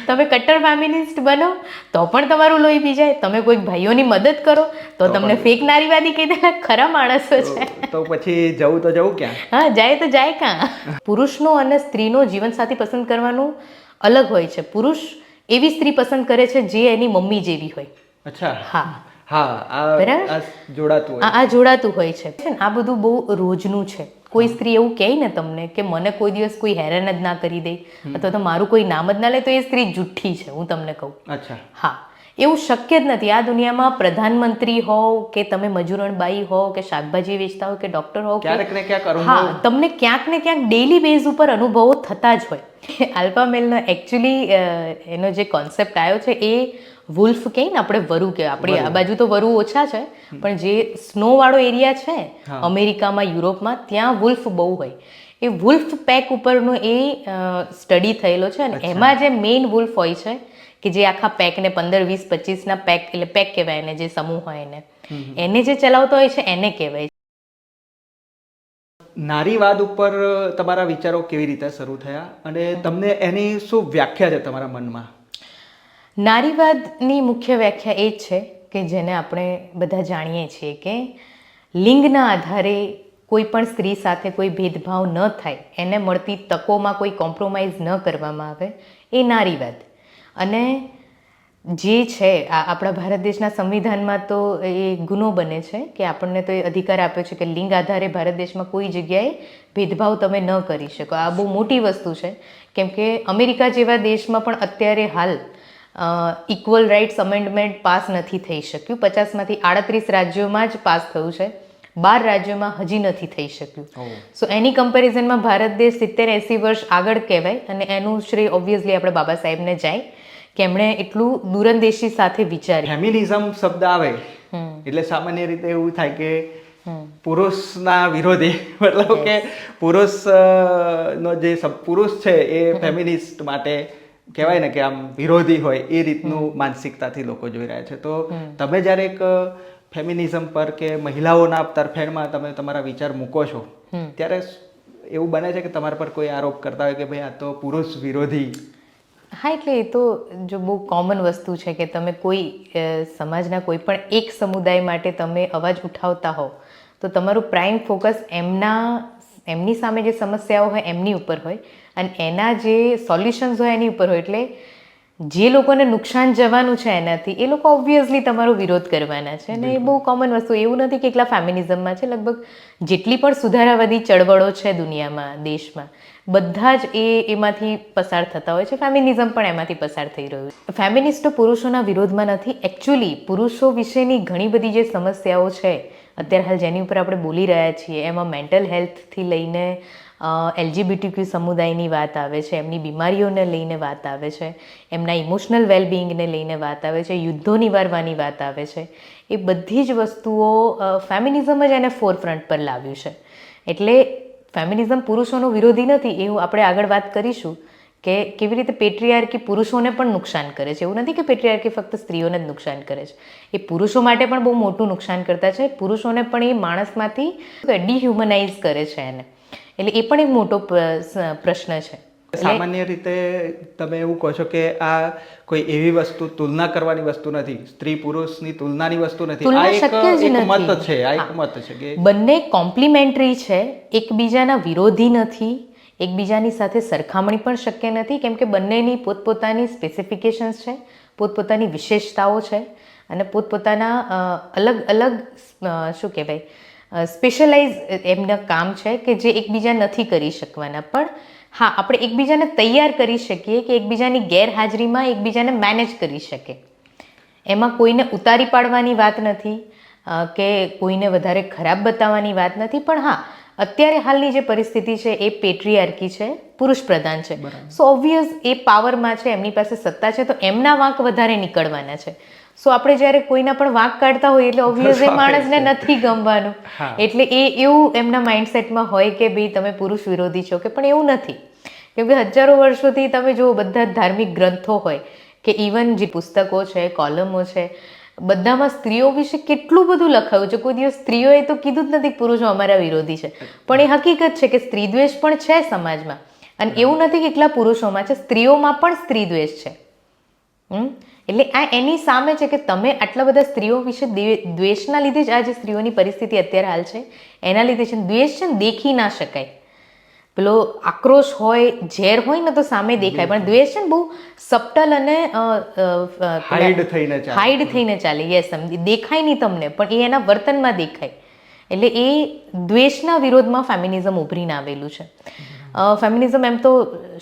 તમે કટ્ટર ફેમિનિસ્ટ બનો તો પણ તમારું લોહી પી જાય, તમે કોઈક ભાઈઓની મદદ કરો તો તમને ફેક નારીવાદી કહી દેલા. ખરા માણસો છે. તો પછી જવું તો જવું ક્યાં? હા, જાય તો જાય કાં? પુરુષનો અને સ્ત્રીનો જીવનસાથી પસંદ કરવાનું અલગ હોય છે. પુરુષ એવી સ્ત્રી પસંદ કરે છે જે એની મમ્મી જેવી હોય. અચ્છા, હા હા, બરાબર. આ જોડાતું હોય. આ જોડાતું હોય છે. આ બધું બહુ રોજનું છે. કોઈ સ્ત્રી એવું કહે ને તમને કે મને કોઈ દિવસ કોઈ હેરાન જ ના કરી દે અથવા તો મારું કોઈ નામ જ ના લે, તો એ સ્ત્રી જુઠ્ઠી છે, હું તમને કહું. અચ્છા. હા, એવું શક્ય જ નથી. આ દુનિયામાં પ્રધાનમંત્રી હોવ કે તમે મજૂરણબાઈ હોવ કે શાકભાજી વેચતા હો કે ડૉક્ટર હોવ, ક્યારેક ને ક્યાંક અનુભવ. હા, તમને ક્યાંક ને ક્યાંક ડેઈલી બેઝ ઉપર અનુભવો થતા જ હોય. આલ્ફા મેલનો એકચ્યુઅલી એનો જે કોન્સેપ્ટ આવ્યો છે એ વુલ્ફ કહે ને, આપણે વરુ કે આપણી આ બાજુ તો વરુ ઓછા છે, પણ જે સ્નોવાળો એરિયા છે અમેરિકામાં, યુરોપમાં, ત્યાં વુલ્ફ બહુ હોય. એ વુલ્ફ પેક ઉપરનો એ સ્ટડી થયેલો છે અને એમાં જે મેઇન વુલ્ફ હોય છે કે જે આખા પેકને 15, 20, 25ના પેક, એટલે પેક કહેવાય એને, જે સમૂહ હોય એને જે ચલાવતો હોય છે એને કહેવાય. નારીવાદ ઉપર તમારા વિચારો કેવી રીતે શરૂ થયા અને તમને એની શું વ્યાખ્યા છે તમારા મનમાં? નારીવાદની મુખ્ય વ્યાખ્યા એ જ છે કે જેને આપણે બધા જાણીએ છીએ કે લિંગના આધારે કોઈ પણ સ્ત્રી સાથે કોઈ ભેદભાવ ન થાય, એને મળતી તકોમાં કોઈ કોમ્પ્રોમાઇઝ ન કરવામાં આવે, એ નારીવાદ. અને જે છે આપણા ભારત દેશના સંવિધાનમાં તો એ ગુનો બને છે કે આપણને તો એ અધિકાર આપ્યો છે કે લિંગ આધારે ભારત દેશમાં કોઈ જગ્યાએ ભેદભાવ તમે ન કરી શકો. આ બહુ મોટી વસ્તુ છે, કેમ કે અમેરિકા જેવા દેશમાં પણ અત્યારે હાલ ઇક્વલ રાઇટ્સ અમેન્ડમેન્ટ પાસ નથી થઈ શક્યું. 50માંથી 38 રાજ્યોમાં જ પાસ થયું છે, 12 રાજ્યોમાં હજી નથી થઈ શક્યું. સો એની કમ્પેરિઝનમાં ભારત દેશ 70-80 વર્ષ આગળ કહેવાય અને એનું શ્રેય ઓબ્વિયસલી આપણે બાબા સાહેબને જાય કે એમણે એટલું દૂરંદેશી સાથે વિચાર્યું. ફેમિનિઝમ શબ્દ આવે એટલે સામાન્ય રીતે એવું થાય કે પુરુષના વિરોધી, મતલબ કે પુરુષ છે એ ફેમિનિસ્ટ માટે કહેવાય ને કે આમ વિરોધી હોય એ રીતનું માનસિકતાથી લોકો જોઈ રહ્યા છે. તો તમે જ્યારે એક ફેમિનિઝમ પર કે મહિલાઓના તરફેણમાં તમે તમારા વિચાર મૂકો છો, ત્યારે એવું બને છે કે તમારા પર કોઈ આરોપ કરતા હોય કે ભાઈ આ તો પુરુષ વિરોધી? હા, એટલે એ તો જો બહુ કોમન વસ્તુ છે કે તમે કોઈ સમાજના કોઈ પણ એક સમુદાય માટે તમે અવાજ ઉઠાવતા હો તો તમારું પ્રાઇમ ફોકસ એમની સામે જે સમસ્યાઓ હોય એમની ઉપર હોય અને એના જે સોલ્યુશન્સ હોય એની ઉપર હોય. એટલે જે લોકોને નુકસાન જવાનું છે એનાથી એ લોકો ઓબ્વિયસલી તમારો વિરોધ કરવાના છે. અને એ બહુ કોમન વસ્તુ, એવું નથી કે એકલા ફેમિનિઝમમાં છે. લગભગ જેટલી પણ સુધારાવાદી ચળવળો છે દુનિયામાં, દેશમાં, બધા જ એમાંથી પસાર થતા હોય છે. ફેમિનિઝમ પણ એમાંથી પસાર થઈ રહ્યું છે. ફેમિનિસ્ટો પુરુષોના વિરોધમાં નથી. એકચ્યુઅલી પુરુષો વિશેની ઘણી બધી જે સમસ્યાઓ છે અત્યારે હાલ જેની ઉપર આપણે બોલી રહ્યા છીએ, એમાં મેન્ટલ હેલ્થથી લઈને LGBTQ સમુદાયની વાત આવે છે, એમની બીમારીઓને લઈને વાત આવે છે, એમના ઇમોશનલ વેલબિંગને લઈને વાત આવે છે, યુદ્ધો નિવારવાની વાત આવે છે. એ બધી જ વસ્તુઓ ફેમિનિઝમ જ એને ફોરફ્રન્ટ પર લાવ્યું છે. એટલે ફેમિનિઝમ પુરુષોનો વિરોધી નથી. એવું આપણે આગળ વાત કરીશું કે કેવી રીતે પેટ્રિયાર્કી પુરુષોને પણ નુકસાન કરે છે. એવું નથી કે પેટ્રિયાર્કી ફક્ત સ્ત્રીઓને જ નુકસાન કરે છે, એ પુરુષો માટે પણ બહુ મોટું નુકસાન કરતા છે. પુરુષોને પણ એ માણસમાંથી ડિહ્યુમનાઇઝ કરે છે એને. એટલે એ પણ એક મોટો પ્રશ્ન છે. સામાન્ય રીતે તમે એવું કહો છો કે આ કોઈ એવી વસ્તુ તુલના કરવાની વસ્તુ નથી, સ્ત્રી પુરુષની તુલનાની વસ્તુ નથી. આ એક મત છે, આ એક મત છે કે બંને કોમ્પ્લિમેન્ટરી છે, એકબીજાના વિરોધી નથી, એકબીજાની સાથે સરખામણી પણ શક્ય નથી, કેમ કે બંનેની પોતપોતાની સ્પેસિફિકેશન્સ છે, પોતપોતાની વિશેષતાઓ છે અને પોતપોતાના અલગ અલગ શું કહેવાય સ્પેશિયલાઇઝ એમના કામ છે કે જે એકબીજા નથી કરી શકવાના. પણ હા, આપણે એકબીજાને તૈયાર કરી શકીએ કે એકબીજાની ગેરહાજરીમાં એકબીજાને મેનેજ કરી શકે. એમાં કોઈને ઉતારી પાડવાની વાત નથી કે કોઈને વધારે ખરાબ બતાવવાની વાત નથી. પણ હા, અત્યારે હાલની જે પરિસ્થિતિ છે એ પેટ્રિયાર્કી છે, પુરુષ પ્રધાન છે. સો ઓબ્વિયસ એ પાવરમાં છે, એમની પાસે સત્તા છે, તો એમના વાંક વધારે નીકળવાના છે. સો આપણે જ્યારે કોઈના પણ વાંક કાઢતા હોઈએ એટલે ઓબ્વિયસ એ માણસને નથી ગમવાનું. એટલે એવું એમના માઇન્ડસેટમાં હોય કે ભાઈ તમે પુરુષ વિરોધી છો કે, પણ એવું નથી. કેમ કે હજારો વર્ષોથી તમે જો બધા ધાર્મિક ગ્રંથો હોય કે ઇવન જે પુસ્તકો છે, કોલમો છે, બધામાં સ્ત્રીઓ વિશે કેટલું બધું લખાયું છે. કોઈ દિવસ સ્ત્રીઓએ તો કીધું જ નથી કે પુરુષો અમારા વિરોધી છે. પણ એ હકીકત છે કે સ્ત્રી દ્વેષ પણ છે સમાજમાં. અને એવું નથી કે એકલા પુરુષોમાં છે, સ્ત્રીઓમાં પણ સ્ત્રી દ્વેષ છે. એટલે આ એની સામે છે કે તમે આટલા બધા સ્ત્રીઓ વિશે દ્વેષના લીધે જ આ જે સ્ત્રીઓની પરિસ્થિતિ અત્યારે હાલ છે એના લીધે છે. દ્વેષ છે ને દેખી ના શકાય. પેલો આક્રોશ હોય, ઝેર હોય ને તો સામે દેખાય, પણ દ્વેષ છે ને બહુ સપ્ટલ અને હાઈડ થઈને ચાલે. યસ, દેખાય નહીં તમને, પણ એ એના વર્તનમાં દેખાય. એટલે એ દ્વેષના વિરોધમાં ફેમિનિઝમ ઉભરીને આવેલું છે. ફેમિનિઝમ એમ તો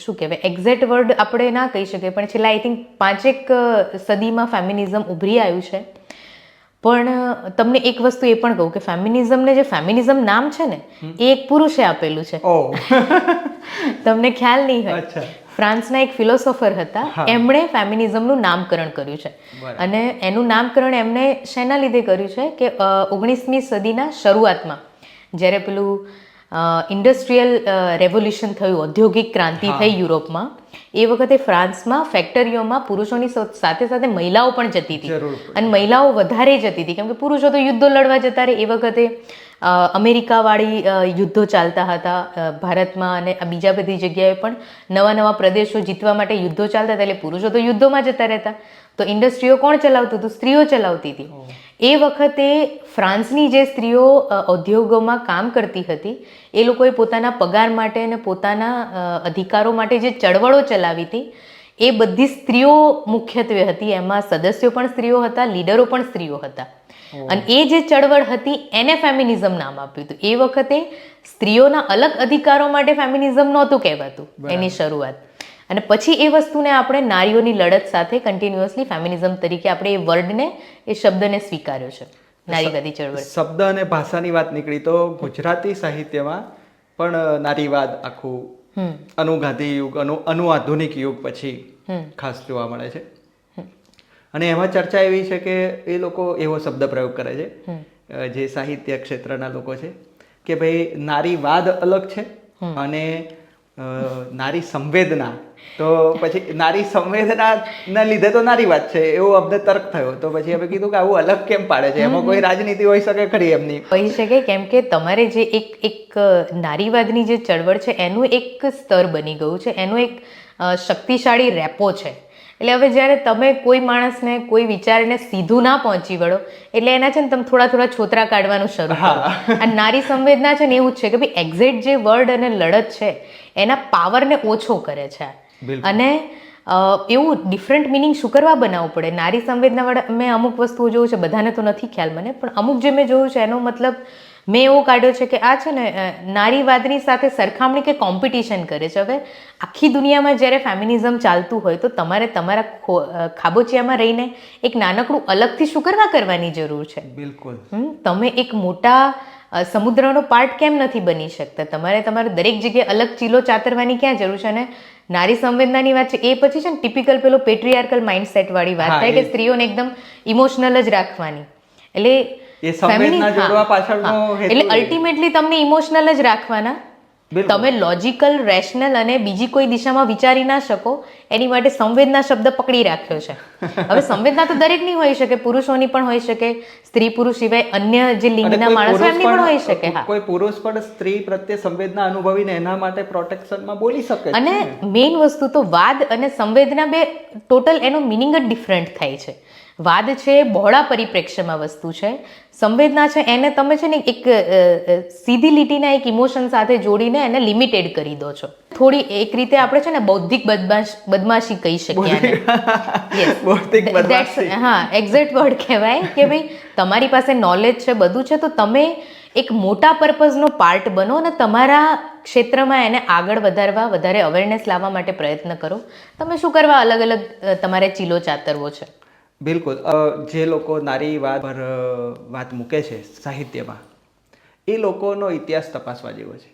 શું કહેવાય, એક્ઝેક્ટ વર્ડ આપણે ના કહી શકીએ, પણ છેલ્લા આઈ થિંક 5 સદીમાં ફેમિનિઝમ ઉભરી આવ્યું છે. પણ તમને એક વસ્તુ એ પણ કહું કે ફેમિનિઝમને જે ફેમિનિઝમ નામ છે ને એ એક પુરુષે આપેલું છે. તમને ખ્યાલ નહીં હોય. ફ્રાન્સના એક ફિલોસોફર હતા, એમણે ફેમિનિઝમનું નામકરણ કર્યું છે. અને એનું નામકરણ એમણે શેના લીધે કર્યું છે કે 19મી સદીના શરૂઆતમાં જ્યારે પેલું ઇન્ડસ્ટ્રીયલ રેવોલ્યુશન થયું, ઔદ્યોગિક ક્રાંતિ થઈ યુરોપમાં, એ વખતે ફ્રાન્સમાં ફેક્ટરીઓમાં પુરુષોની સાથે સાથે મહિલાઓ પણ જતી હતી. અને મહિલાઓ વધારે જતી હતી કેમ કે પુરુષો તો યુદ્ધો લડવા જતા રહે. એ વખતે અમેરિકાવાળી યુદ્ધો ચાલતા હતા ભારતમાં, અને બીજા બધી જગ્યાએ પણ નવા નવા પ્રદેશો જીતવા માટે યુદ્ધો ચાલતા હતા. એટલે પુરુષો તો યુદ્ધોમાં જતા રહેતા. તો ઇન્ડસ્ટ્રીઓ કોણ ચલાવતું હતું? સ્ત્રીઓ ચલાવતી હતી. એ વખતે ફ્રાન્સની જે સ્ત્રીઓ ઉદ્યોગોમાં કામ કરતી હતી એ લોકોએ પોતાના પગાર માટે અને પોતાના અધિકારો માટે જે ચળવળો ચલાવી હતી એ બધી સ્ત્રીઓ મુખ્યત્વે હતી. એમાં સદસ્યો પણ સ્ત્રીઓ હતા, લીડરો પણ સ્ત્રીઓ હતા. અને એ જે ચળવળ હતી એને ફેમિનિઝમ નામ આપ્યું હતું. એ વખતે સ્ત્રીઓના અલગ અધિકારો માટે ફેમિનિઝમ નહોતું કહેવાતું એની શરૂઆત. અને પછી એ વસ્તુને આપણે નારીઓની લડત સાથે કન્ટિન્યુઅસલી ફેમિનિઝમ તરીકે આપણે એ વર્ડને, એ શબ્દને સ્વીકાર્યો છે. નારીવાદી ચળવળ. શબ્દ અને ભાષાની વાત નીકળી તો ગુજરાતી સાહિત્યમાં પણ નારીવાદ આખું અનુગાંધી યુગ, આધુનિક યુગ પછી ખાસ જોવા મળે છે. અને એમાં ચર્ચા એવી છે કે એ લોકો એવો શબ્દ પ્રયોગ કરે છે, જે સાહિત્ય ક્ષેત્રના લોકો છે, કે ભાઈ નારીવાદ અલગ છે અને નારી સંવેદના. તો પછી નારી સંવેદનાના લીધે તો નારીવાદ છે એવો અમને તર્ક થયો. તો પછી અમે કીધું કે આવું અલગ કેમ પાડે છે? એમાં કોઈ રાજનીતિ હોઈ શકે ખરી એમની? હોઈ શકે, કેમ કે તમારે જે એક નારીવાદની જે ચળવળ છે એનું એક સ્તર બની ગયું છે, એનું એક શક્તિશાળી રેપો છે. એટલે હવે જ્યારે તમે કોઈ માણસને કોઈ વિચારને સીધું ના પહોંચી વળો એટલે એના છે ને તમે થોડા છોતરા કાઢવાનું શરૂ કરો. અને નારી સંવેદના છે ને એવું જ છે કે ભાઈ એક્ઝેક્ટ જે વર્ડ અને લડત છે એના પાવરને ઓછો કરે છે. અને એવું ડિફરન્ટ મિનિંગ શું કરવા બનાવવું પડે? નારી સંવેદના વાળા મેં અમુક વસ્તુઓ જોયું છે, બધાને તો નથી ખ્યાલ મને, પણ અમુક જે મેં જોયું છે એનો મતલબ મેં એવો કાઢ્યો છે કે આ છે ને નારીવાદની સાથે સરખામણી કે કોમ્પિટિશન કરે છે. હવે આખી દુનિયામાં જ્યારે ફેમિનિઝમ ચાલતું હોય તો તમારે તમારા ખાબોચિયામાં રહીને એક નાનકડું અલગથી શું કરવાની જરૂર છે? બિલકુલ. તમે એક મોટા સમુદ્રનો પાર્ટ કેમ નથી બની શકતા? તમારે દરેક જગ્યાએ અલગ ચીલો ચાતરવાની ક્યાં જરૂર છે? અને નારી સંવેદનાની વાત છે એ પછી છે ને ટિપિકલ પેલો પેટ્રિયાર્કલ માઇન્ડસેટ વાળી વાત થાય કે સ્ત્રીઓને એકદમ ઇમોશનલ જ રાખવાની. એટલે અલ્ટિમેટલી તમને ઇમોશનલ જ રાખવાના. તમે લોજિકલ, રેશનલ અને બીજી કોઈ દિશામાં વિચારી ના શકો એની માટે સંવેદના શબ્દ પકડી રાખ્યો છે. હવે સંવેદના તો દરેકની હોઈ શકે, પુરુષોની પણ હોઈ શકે, સ્ત્રી પુરુષ સિવાય અન્ય જે લિંગના માણસો એમની પણ હોઈ શકે. હા, કોઈ પુરુષ પણ સ્ત્રી પ્રત્યે સંવેદના અનુભવીને એના માટે પ્રોટેક્શનમાં બોલી શકે. અને મેઇન વસ્તુ તો વાદ અને સંવેદના બે ટોટલ એનો મિનિંગ જ ડિફરન્ટ થાય છે. વાદ છે બહોળા પરિપ્રેક્ષ્યમાં વસ્તુ છે, સંવેદના છે એને તમે છે ને એક સીધી લીટીના એક ઇમોશન સાથે જોડીને એને લિમિટેડ કરી દો છો. થોડી એક રીતે આપણે છે ને બૌદ્ધિક બદમાશી કહી શકીએ. હા, એક્ઝેક્ટ વર્ડ કહેવાય કે ભાઈ તમારી પાસે નોલેજ છે, બધું છે, તો તમે એક મોટા પર્પઝનો પાર્ટ બનો અને તમારા ક્ષેત્રમાં એને આગળ વધારવા, વધારે અવેરનેસ લાવવા માટે પ્રયત્ન કરો. તમે શું કરવા અલગ અલગ તમારે ચીલો ચાતરવો છે? બિલકુલ. જે લોકો નારીવાદ પર વાત મૂકે છે સાહિત્યમાં, એ લોકોનો ઇતિહાસ તપાસવા જેવો છે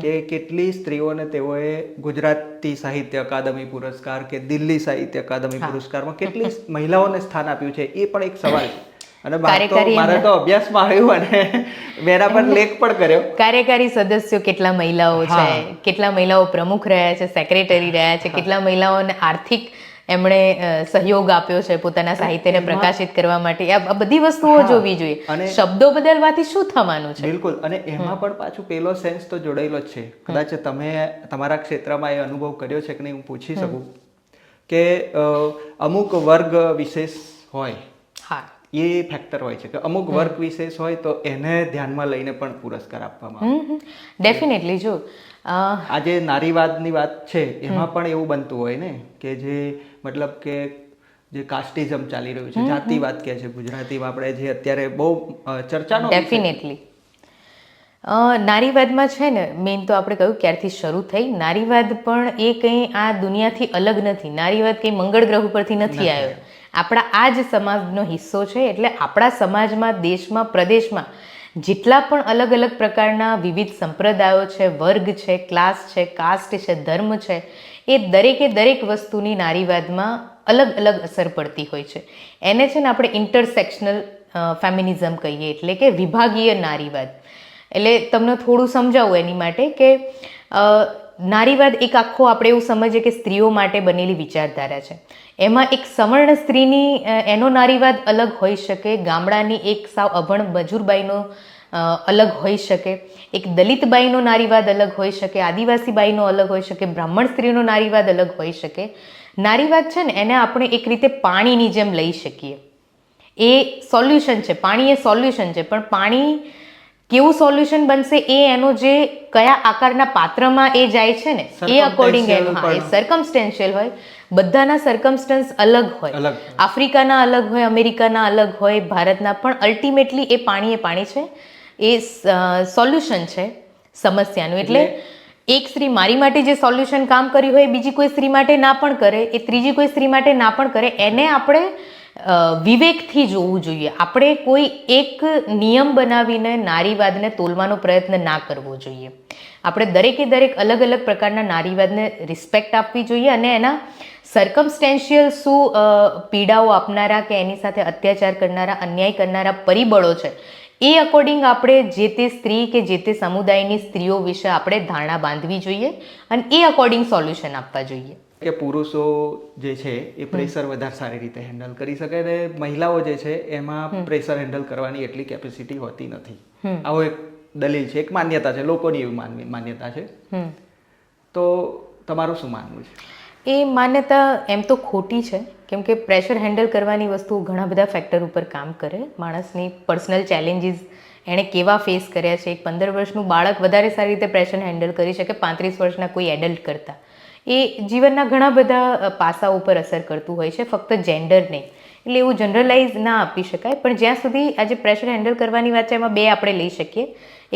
કે કેટલી સ્ત્રીઓને તેઓએ ગુજરાતી સાહિત્ય અકાદમી પુરસ્કાર કે દિલ્હી સાહિત્ય અકાદમી પુરસ્કારમાં કેટલી મહિલાઓને સ્થાન આપ્યું છે એ પણ એક સવાલ છે. અને મારે તો અભ્યાસમાં આવ્યું અને મેં એના પર લેખ પણ કર્યો. કાર્યકારી સદસ્યો કેટલા મહિલાઓ છે, કેટલા મહિલાઓ પ્રમુખ રહ્યા છે, સેક્રેટરી રહ્યા છે, કેટલા મહિલાઓને આર્થિક એમણે સહયોગ આપ્યો છે પોતાના સાહિત્યને પ્રકાશિત કરવા માટે. આ બધી વસ્તુઓ જોવી જોઈએ. અને શબ્દો બદલવાથી શું થવાનું છે? બિલકુલ. અને એમાં પણ પાછું પેલો સેન્સ તો જોડાયેલો જ છે. કદાચ તમે તમારા ક્ષેત્રમાં એ અનુભવ કર્યો છે કે નહીં હું પૂછી શકું કે અમુક વર્ગ વિશેષ હોય હા એ ફેક્ટર હોય છે કે અમુક વર્ગ વિશેષ હોય તો એને ધ્યાનમાં લઈને પણ પુરસ્કાર આપવામાં આવે. ડેફિનેટલી જો આ જે નારીવાદની વાત છે એમાં પણ એવું બનતું હોય ને કે જે મતલબ કે જે કાસ્ટિઝમ ચાલી રહ્યું છે, જાતિવાદ કહે છે ગુજરાતીમાં આપણે, જે અત્યારે બહુ ચર્ચાનો વિષય છે. ડેફિનેટલી નારીવાદમાં છે ને, મેઇન તો આપણે કહ્યું ક્યારથી શરૂ થઈ. નારીવાદ પણ એ કંઈ આ દુનિયાથી અલગ નથી. નારીવાદ કંઈ મંગળ ગ્રહ ઉપરથી નથી આવ્યો, આપણા આ જ સમાજનો હિસ્સો છે. એટલે આપણા સમાજમાં, દેશમાં, પ્રદેશમાં જેટલા પણ અલગ અલગ પ્રકારના વિવિધ સંપ્રદાયો છે, વર્ગ છે, ક્લાસ છે, કાસ્ટ છે, ધર્મ છે, એ દરેકે દરેક વસ્તુની નારીવાદમાં અલગ અલગ અસર પડતી હોય છે. એને છે ને આપણે ઇન્ટરસેક્શનલ ફેમિનિઝમ કહીએ, એટલે કે વિભાગીય નારીવાદ. એટલે તમને થોડું સમજાવું એની માટે કે નારીવાદ એક આખો આપણે એવું સમજીએ કે સ્ત્રીઓ માટે બનેલી વિચારધારા છે. એમાં એક સવર્ણ સ્ત્રીની એનો નારીવાદ અલગ હોઈ શકે, ગામડાની એક સાવ અભણ મજૂરબાઈનો અલગ હોઈ શકે, એક દલિત બાઈનો નારીવાદ અલગ હોઈ શકે, આદિવાસી બાઈનો અલગ હોઈ શકે, બ્રાહ્મણ સ્ત્રીનો નારીવાદ અલગ હોઈ શકે. નારીવાદ છે ને એને આપણે એક રીતે પાણીની જેમ લઈ શકીએ. એ સોલ્યુશન છે, પાણી એ સોલ્યુશન છે, પણ પાણી કેવું સોલ્યુશન બનશે એ એનો જે કયા આકારના પાત્રમાં એ જાય છે ને એ અકોર્ડિંગ એનું, હા, એ સર્કમસ્ટેન્શિયલ હોય. બધાના સર્કમસ્ટન્સ અલગ હોય, આફ્રિકાના અલગ હોય, અમેરિકાના અલગ હોય, ભારતના, પણ અલ્ટિમેટલી એ પાણી છે, એ સોલ્યુશન છે સમસ્યાનું. એટલે એક સ્ત્રી મારી માટે જે સોલ્યુશન કામ કર્યું હોય બીજી કોઈ સ્ત્રી માટે ના પણ કરે, એ ત્રીજી કોઈ સ્ત્રી માટે ના પણ કરે. એને આપણે વિવેકથી જોવું જોઈએ. આપણે કોઈ એક નિયમ બનાવીને નારીવાદને તોલવાનો પ્રયત્ન ના કરવો જોઈએ. આપણે દરેકે દરેક અલગ અલગ પ્રકારના નારીવાદને રિસ્પેક્ટ આપવી જોઈએ અને એના સર્કમસ્ટેન્શિયલ શું પીડાઓ આપનારા કે એની સાથે અત્યાચાર કરનારા, અન્યાય કરનારા પરિબળો છે એ અકોર્ડિંગ આપણે જે તે સ્ત્રી કે જે તે સમુદાયની સ્ત્રીઓ વિશે આપણે ધારણા બાંધવી જોઈએ અને એ અકોર્ડિંગ સોલ્યુશન આપવા જોઈએ. કે પુરુષો જે છે એ પ્રેશર વધારે સારી રીતે હેન્ડલ કરી શકે અને મહિલાઓ જે છે એમાં પ્રેશર હેન્ડલ કરવાની એટલી કેપેસિટી હોતી નથી. આવો એક દલીલ છે, એક માન્યતા છે, લોકોની એવી માન્યતા છે. તો તમારું શું માનવું છે? એ માન્યતા એમ તો ખોટી છે, કેમ કે પ્રેશર હેન્ડલ કરવાની વસ્તુ ઘણા બધા ફેક્ટર ઉપર કામ કરે. માણસની પર્સનલ ચેલેન્જીસ એણે કેવા ફેસ કર્યા છે. એક 15 વર્ષનું બાળક વધારે સારી રીતે પ્રેશર હેન્ડલ કરી શકે 35 વર્ષના કોઈ એડલ્ટ કરતાં. એ જીવનના ઘણા બધા પાસાઓ ઉપર અસર કરતું હોય છે, ફક્ત જેન્ડર નહીં. એટલે એવું જનરલાઇઝ ના આપી શકાય. પણ જ્યાં સુધી આજે પ્રેશર હેન્ડલ કરવાની વાત છે એમાં બે આપણે લઈ શકીએ.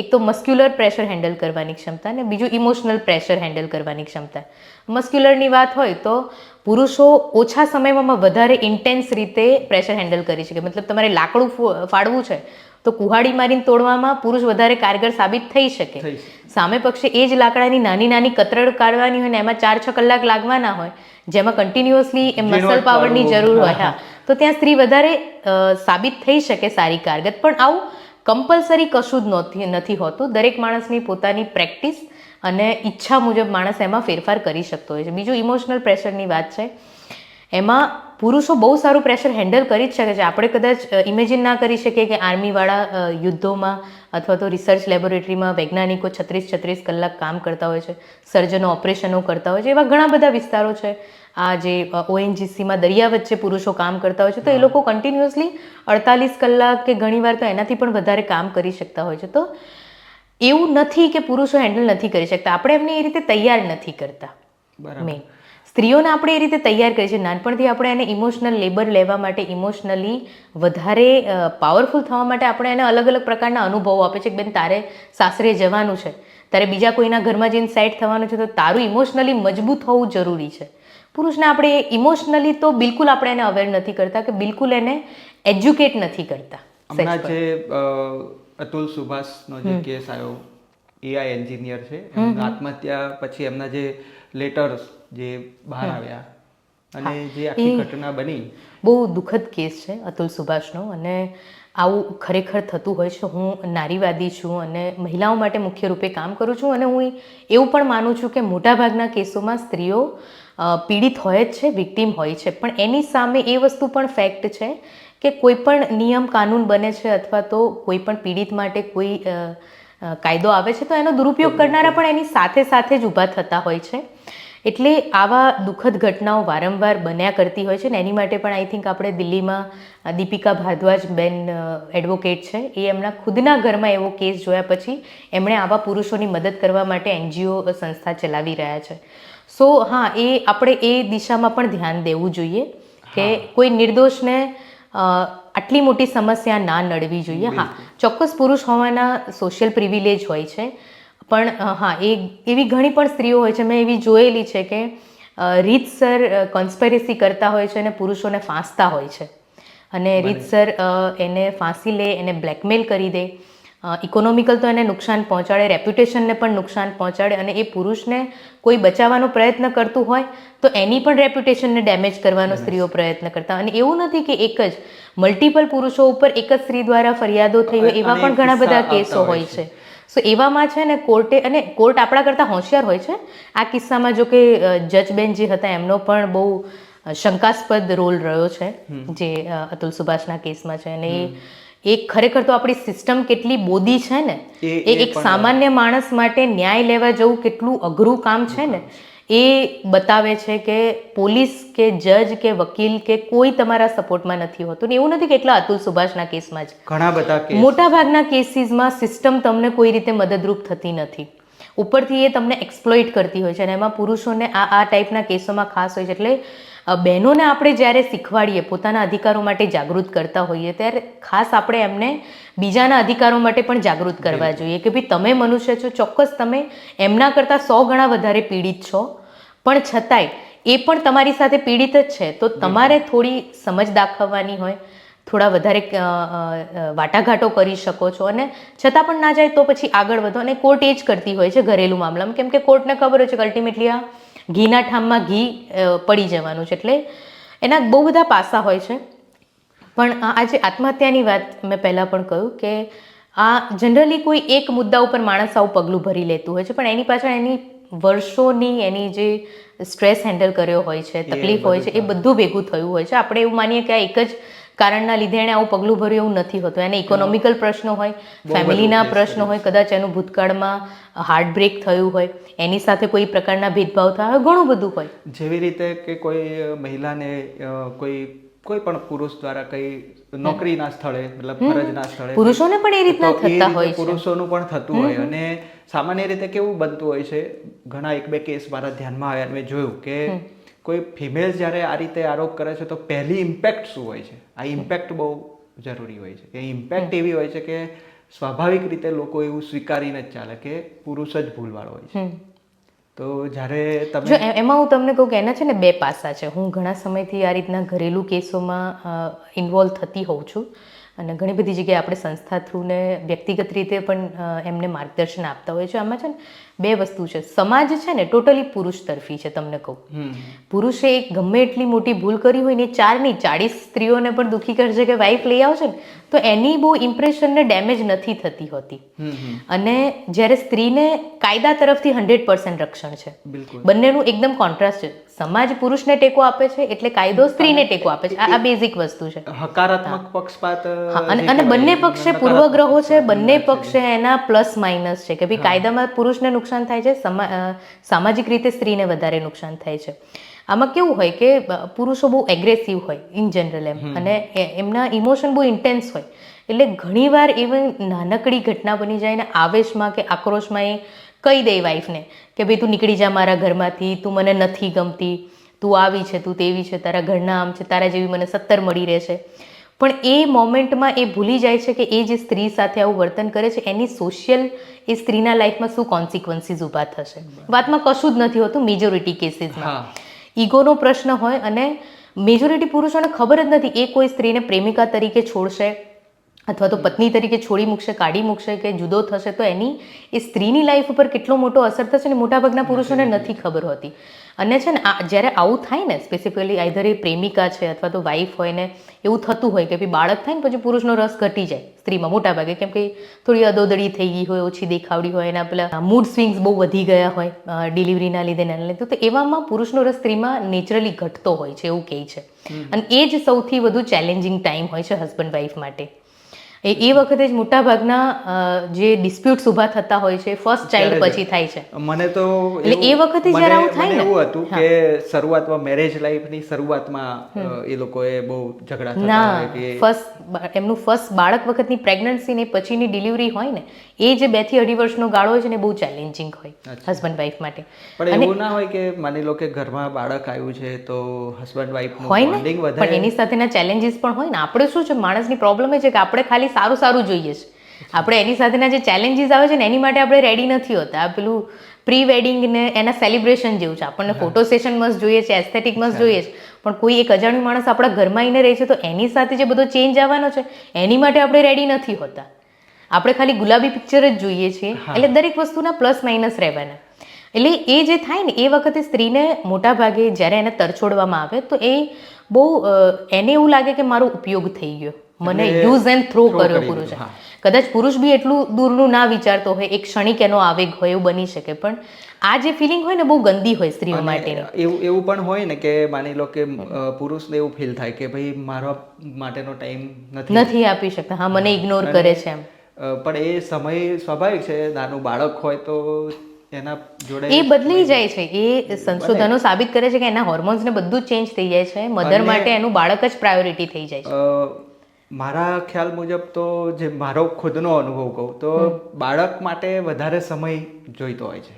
એક તો મસ્ક્યુલર પ્રેશર હેન્ડલ કરવાની ક્ષમતા અને બીજું ઇમોશનલ પ્રેશર હેન્ડલ કરવાની ક્ષમતા. મસ્ક્યુલરની વાત હોય તો પુરુષો ઓછા સમયમાં વધારે ઇન્ટેન્સ રીતે પ્રેશર હેન્ડલ કરી શકે. મતલબ તમારે લાકડું ફાડવું છે તો કુહાડી મારીને તોડવામાં પુરુષ વધારે કારગર સાબિત થઈ શકે. સામે પક્ષે એ જ લાકડાની નાની નાની કતરડ કાઢવાની હોય ને એમાં 4-6 કલાક લાગવાના હોય, જેમાં કન્ટિન્યુઅસલી મસલ પાવરની જરૂર હોય, હા, તો ત્યાં સ્ત્રી વધારે સાબિત થઈ શકે સારી કારગર. પણ આવું કમ્પલસરી કશું જ નથી હોતું. દરેક માણસની પોતાની પ્રેક્ટિસ અને ઈચ્છા મુજબ માણસ એમાં ફેરફાર કરી શકતો હોય છે. બીજું ઇમોશનલ પ્રેશરની વાત છે, એમાં પુરુષો બહુ સારું પ્રેશર હેન્ડલ કરી જ શકે છે. આપણે કદાચ ઇમેજિન ના કરી શકીએ કે આર્મીવાળા યુદ્ધોમાં અથવા તો રિસર્ચ લેબોરેટરીમાં વૈજ્ઞાનિકો 36 કલાક કામ કરતા હોય છે, સર્જનો ઓપરેશનો કરતા હોય છે. એવા ઘણા બધા વિસ્તારો છે. આ જે ONGCમાં દરિયા વચ્ચે પુરુષો કામ કરતા હોય છે, તો એ લોકો કન્ટિન્યુઅસલી 48 કલાક કે ઘણીવાર તો એનાથી પણ વધારે કામ કરી શકતા હોય છે. તો એવું નથી કે પુરુષો હેન્ડલ નથી કરી શકતા, આપણે એમને એ રીતે તૈયાર નથી કરતા. મેઇન સ્ત્રીઓને આપણે એ રીતે તૈયાર કરીએ છીએ. નાનપણથી આપણે એને ઇમોશનલ લેબર લેવા માટે, ઇમોશનલી વધારે પાવરફુલ થવા માટે આપણે એને અલગ અલગ પ્રકારના અનુભવો આપે છે કે બેન તારે સાસરે જવાનું છે, તારે બીજા કોઈના ઘરમાં જઈને સેટ થવાનું છે, તો તારું ઇમોશનલી મજબૂત હોવું જરૂરી છે. પુરુષને આપણે ઇમોશનલી તો બિલકુલ આપણે એને અવેર નથી કરતા કે બિલકુલ એને એજ્યુકેટ નથી કરતા. હમણાં જે અતુલ સુભાષનો જે કેસ આવ્યો, AI એન્જિનિયર છે, આત્મહત્યા પછી એમના જે લેટર્સ જે બહાર આવ્યા અને જે આખી ઘટના બની, બહુ દુઃખદ કેસ છે અતુલ સુભાષનો. અને આવું ખરેખર થતું હોય છે. હું નારીવાદી છું અને મહિલાઓ માટે મુખ્ય રૂપે કામ કરું છું અને હું એવું પણ માનું છું કે મોટાભાગના કેસોમાં સ્ત્રીઓ પીડિત હોય જ છે, વિક્ટીમ હોય છે. પણ એની સામે એ વસ્તુ પણ ફેક્ટ છે કે કોઈ પણ નિયમ કાનૂન બને છે અથવા તો કોઈ પણ પીડિત માટે કોઈ કાયદો આવે છે તો એનો દુરુપયોગ કરનારા પણ એની સાથે સાથે જ ઊભા થતા હોય છે. એટલે આવા દુઃખદ ઘટનાઓ વારંવાર બન્યા કરતી હોય છે ને એની માટે પણ આઈ થિંક આપણે દિલ્હીમાં દીપિકા ભારદ્વાજ બેન એડવોકેટ છે, એ એમના ખુદના ઘરમાં એવો કેસ જોયા પછી એમણે આવા પુરુષોની મદદ કરવા માટે NGO સંસ્થા ચલાવી રહ્યા છે. સો હા, એ આપણે એ દિશામાં પણ ધ્યાન દેવું જોઈએ કે કોઈ નિર્દોષને આટલી મોટી સમસ્યા ના નડવી જોઈએ. હા, ચોક્કસ પુરુષ હોવાના સોશિયલ પ્રિવિલેજ હોય છે, પણ હા, એવી ઘણી પણ સ્ત્રીઓ હોય છે, મેં એવી જોયેલી છે કે રીતસર કોન્સ્પિરસી કરતા હોય છે અને પુરુષોને ફાંસતા હોય છે અને રીતસર એને ફાંસી લે, એને બ્લેકમેલ કરી દે, ઇકોનોમિકલ તો એને નુકસાન પહોંચાડે, રેપ્યુટેશનને પણ નુકસાન પહોંચાડે અને એ પુરુષને કોઈ બચાવવાનો પ્રયત્ન કરતું હોય તો એની પણ રેપ્યુટેશનને ડેમેજ કરવાનો સ્ત્રીઓ પ્રયત્ન કરતા. અને એવું નથી કે એક જ, મલ્ટિપલ પુરુષો ઉપર એક જ સ્ત્રી દ્વારા ફરિયાદો થઈ હોય એવા પણ ઘણા બધા કેસો હોય છે. સો એવામાં છે ને કોર્ટે, અને કોર્ટ આપણા કરતાં હોશિયાર હોય છે. આ કિસ્સામાં જો કે જજબેન જે હતા એમનો પણ બહુ શંકાસ્પદ રોલ રહ્યો છે જે અતુલ સુભાષના કેસમાં છે. અને એ ખરેખર તો આપણી સિસ્ટમ કેટલી બોદી છે ને, એ એક સામાન્ય માણસ માટે ન્યાય લેવા જવું કેટલું અઘરું કામ છે ને, એ બતાવે છે કે પોલીસ કે જજ કે વકીલ કે કોઈ તમારા સપોર્ટમાં નથી હોતું. ને એવું નથી કે એટલા અતુલ સુભાષના કેસમાં જ, ઘણા બધા કેસ, મોટા ભાગના કેસીસમાં સિસ્ટમ તમને કોઈ રીતે મદદરૂપ થતી નથી, ઉપરથી એ તમને એક્સપ્લોઇટ કરતી હોય છે. અને એમાં પુરુષોને આ ટાઈપના કેસોમાં ખાસ હોય છે. એટલે બહેનોને આપણે જ્યારે શીખવાડીએ, પોતાના અધિકારો માટે જાગૃત કરતા હોઈએ, ત્યારે ખાસ આપણે એમને બીજાના અધિકારો માટે પણ જાગૃત કરવા જોઈએ કે ભાઈ તમે મનુષ્ય છો, ચોક્કસ તમે એમના કરતાં 100 ગણા વધારે પીડિત છો, પણ છતાંય એ પણ તમારી સાથે પીડિત જ છે. તો તમારે થોડી સમજ દાખવવાની હોય, થોડા વધારે વાટાઘાટો કરી શકો છો, અને છતાં પણ ના જાય તો પછી આગળ વધો. અને કોર્ટ એ જ કરતી હોય છે ઘરેલું મામલામાં, કેમ કે કોર્ટને ખબર હોય છે કે અલ્ટિમેટલી આ ઘીના ઠામમાં ઘી પડી જવાનું છે. એટલે એના બહુ બધા પાસા હોય છે. પણ આજે આત્મહત્યાની વાત મેં પહેલાં પણ કહ્યું કે આ જનરલી કોઈ એક મુદ્દા ઉપર માણસ આવું પગલું ભરી લેતું હોય છે, પણ એની પાછળ એની વર્ષોની એની જે સ્ટ્રેસ હેન્ડલ કર્યો હોય છે, તકલીફ હોય છે, એ બધું ભેગું થયું હોય છે. આપણે એવું માનીએ કે આ એક જ કારણના લીધે એણે આવું પગલું ભર્યું, એવું નથી હોતું. એને ઇકોનોમિકલ પ્રશ્નો હોય, ફેમિલીના પ્રશ્નો હોય, કદાચ એનું ભૂતકાળમાં હાર્ટબ્રેક થયું હોય, એની સાથે કોઈ પ્રકારના ભેદભાવ થયા હોય, ઘણું બધું હોય. જેવી રીતે કે કોઈ મહિલાને કોઈ પણ પુરુષ દ્વારા કઈ નોકરીના સ્થળે, મતલબ ફરજના સ્થળે, પુરુષોને પણ એ રીતના થતા હોય છે, પુરુષોનું પણ થતું હોય. અને સામાન્ય રીતે કેવું બનતું હોય છે, ઘણા 1-2 કેસ મારા ધ્યાનમાં આવ્યા, મેં જોયું કે કોઈ ફિમેલ જ્યારે આ રીતે આરોપ કરે છે તો પહેલી ઇમ્પેક્ટ શું હોય છે? આ ઇમ્પેક્ટ બહુ જરૂરી હોય છે. કે ઇમ્પેક્ટ એવી હોય છે કે સ્વાભાવિક રીતે લોકો એવું સ્વીકારીને જ ચાલે કે પુરુષ જ ભૂલવાળો હોય છે. તો જ્યારે તમે જો એમાં હું તમને કહું કે એના છે ને 2 પાસા છે. હું ઘણા સમયથી આ રીતના ઘરેલું કેસોમાં ઇન્વોલ્વ થતી હોઉં છું, અને ઘણી બધી જગ્યાએ આપણે સંસ્થા થ્રુ ને વ્યક્તિગત રીતે પણ એમને માર્ગદર્શન આપતા હોય છે. આમાં છે ને 2 વસ્તુ છે. સમાજ છે ને ટોટલી પુરુષ તરફી છે. તમને કહું, પુરુષે એક ગમે એટલી મોટી ભૂલ કરી હોય ને, 4 નહીં 40 સ્ત્રીઓને પણ દુઃખી કરશે કે વાઈફ લઈ આવશે ને, તો એની બહુ ઇમ્પ્રેશનને ડેમેજ નથી થતી હોતી. અને જ્યારે સ્ત્રીને કાયદા તરફથી 100% રક્ષણ છે. બંનેનું એકદમ કોન્ટ્રાસ્ટ છે. સમાજ પુરુષને ટેકો આપે છે એટલે કાયદો સ્ત્રીને ટેકો આપે છે. આ બેઝિક વસ્તુ છે. હકારાત્મક પક્ષપાત, અને બંને પક્ષે પૂર્વગ્રહો છે, બંને પક્ષે એના પ્લસ માઇનસ છે કે ભાઈ કાયદામાં પુરુષને નુકસાન થાય છે, સામાજિક રીતે સ્ત્રીને વધારે નુકસાન થાય છે. આમાં કેવું હોય કે પુરુષો બહુ એગ્રેસિવ હોય ઇન જનરલ એમ, અને એમના ઇમોશન બહુ ઇન્ટેન્સ હોય. એટલે ઘણીવાર ઇવન નાનકડી ઘટના બની જાય ને આવેશમાં કે આક્રોશમાં એ કહી દે વાઈફને કે ભાઈ તું નીકળી જા મારા ઘરમાંથી, તું મને નથી ગમતી, તું આવી છે, તું તેવી છે, તારા ઘરના આમ છે, તારા જેવી મને 70 મળી રહેશે. પણ એ મોમેન્ટમાં એ ભૂલી જાય છે કે એ જે સ્ત્રી સાથે આવું વર્તન કરે છે એની સોશિયલ, એ સ્ત્રીના લાઈફમાં શું કોન્સિક્વન્સીસ ઊભા થશે. વાતમાં કશું જ નથી હોતું મેજોરિટી કેસીસમાં. ઈગોનો પ્રશ્ન હોય, અને મેજોરિટી પુરુષોને ખબર જ નથી એ કોઈ સ્ત્રીને પ્રેમિકા તરીકે છોડશે અથવા તો પત્ની તરીકે છોડી મૂકશે, કાઢી મૂકશે કે જુદો થશે તો એની એ સ્ત્રીની લાઈફ ઉપર કેટલો મોટો અસર થશે ને મોટાભાગના પુરુષોને નથી ખબર હોતી. અને છે ને જ્યારે આવું થાય ને, સ્પેસિફિકલી આઈધર એ પ્રેમિકા છે અથવા તો વાઈફ હોય ને એવું થતું હોય કે ભાઈ બાળક થાય ને પછી પુરુષનો રસ ઘટી જાય સ્ત્રીમાં મોટાભાગે, કેમ કે થોડી અદોદડી થઈ ગઈ હોય, ઓછી દેખાવડી હોય, એના પેલા મૂડ સ્વિંગ્સ બહુ વધી ગયા હોય ડિલિવરીના લીધે ને લીધે, તો એવામાં પુરુષનો રસ સ્ત્રીમાં નેચરલી ઘટતો હોય છે એવું કહે છે. અને એ જ સૌથી વધુ ચેલેન્જિંગ ટાઈમ હોય છે હસબન્ડ વાઈફ માટે. એ વખતે જ મોટાભાગના જે ડિસ્પ્યુટ્સ ઊભા થતા હોય છે ફર્સ્ટ ચાઇલ્ડ પછી થાય છે. મને તો એટલે એ વખતે જ્યારે આવું થાય ને એવું હતું કે શરૂઆતમાં મેરેજ લાઈફની શરૂઆતમાં એ લોકોએ બહુ ઝઘડા થતા ના હોય કે એમનું ફર્સ્ટ બાળક વખતની પ્રેગ્નન્સી ને પછીની ડિલિવરી હોય ને એ જે 2 થી 2.5 વર્ષનો ગાળો હોય છે ને બહુ ચેલેન્જિંગ હોય હસબન્ડ વાઈફ માટે. પણ એવું ના હોય કે માની લો કે ઘરમાં બાળક આવ્યું છે તો હસબન્ડ વાઈફનું હોય બોન્ડિંગ ને વધે. પણ એની સાથેના ચેલેન્જીસ પણ હોય ને. આપણે શું છે માણસની પ્રોબ્લેમ એ છે કે આપણે ખાલી સારું સારું જોઈએ છે. આપણે એની સાથેના જે ચેલેન્જીસ આવે છે ને એની માટે આપણે રેડી નથી હોતા. આ પેલું પ્રી વેડિંગ ને એના સેલિબ્રેશન જેવું છે. આપણને ફોટો સેશન મસ્ત જોઈએ છે, એસ્થેટિક મસ્ત જોઈએ છે, પણ કોઈ એક અજાણ્યું માણસ આપણા ઘરમાં આવીને રહે છે તો એની સાથે જે બધો ચેન્જ આવવાનો છે એની માટે આપણે રેડી નથી હોતા. આપણે ખાલી ગુલાબી પિક્ચર જ જોઈએ છીએ. એટલે દરેક વસ્તુના પ્લસ માઇનસ રહેવાના. એટલે એ જે થાય ને એ વખતે સ્ત્રીને મોટા ભાગે જ્યારે એને તરછોડવામાં આવે તો એ બહુ એને એવું લાગે કે મારો ઉપયોગ થઈ ગયો, મને યુઝ એન્ડ થ્રો કર્યો પુરુષે. કદાચ પુરુષ બી એટલું દૂરનું ના વિચારતો હોય, એક ક્ષણિક એનો આવેગ હોય એવું બની શકે, પણ આ જે ફિલિંગ હોય ને બહુ ગંદી હોય સ્ત્રીઓ માટેની. એવું પણ હોય ને કે માની લો કે પુરુષને એવું ફીલ થાય કે ભાઈ મારા માટેનો ટાઈમ નથી આપી શકતા, હા મને ઇગ્નોર કરે છે એમ. પણ એ સમય સ્વાભાવિક છે, નાનું બાળક હોય તો એના જોડે એ બદલાઈ જાય છે. એ સંશોધનો સાબિત કરે છે કે એના હોર્મોન્સ ને બધું જ ચેન્જ થઈ જાય છે. મધર માટે એનું બાળક જ પ્રાયોરિટી થઈ જાય છે. મારા ખ્યાલ મુજબ તો જે મારો ખુદનો અનુભવ કહું તો બાળક માટે વધારે સમય જોઈતો હોય છે.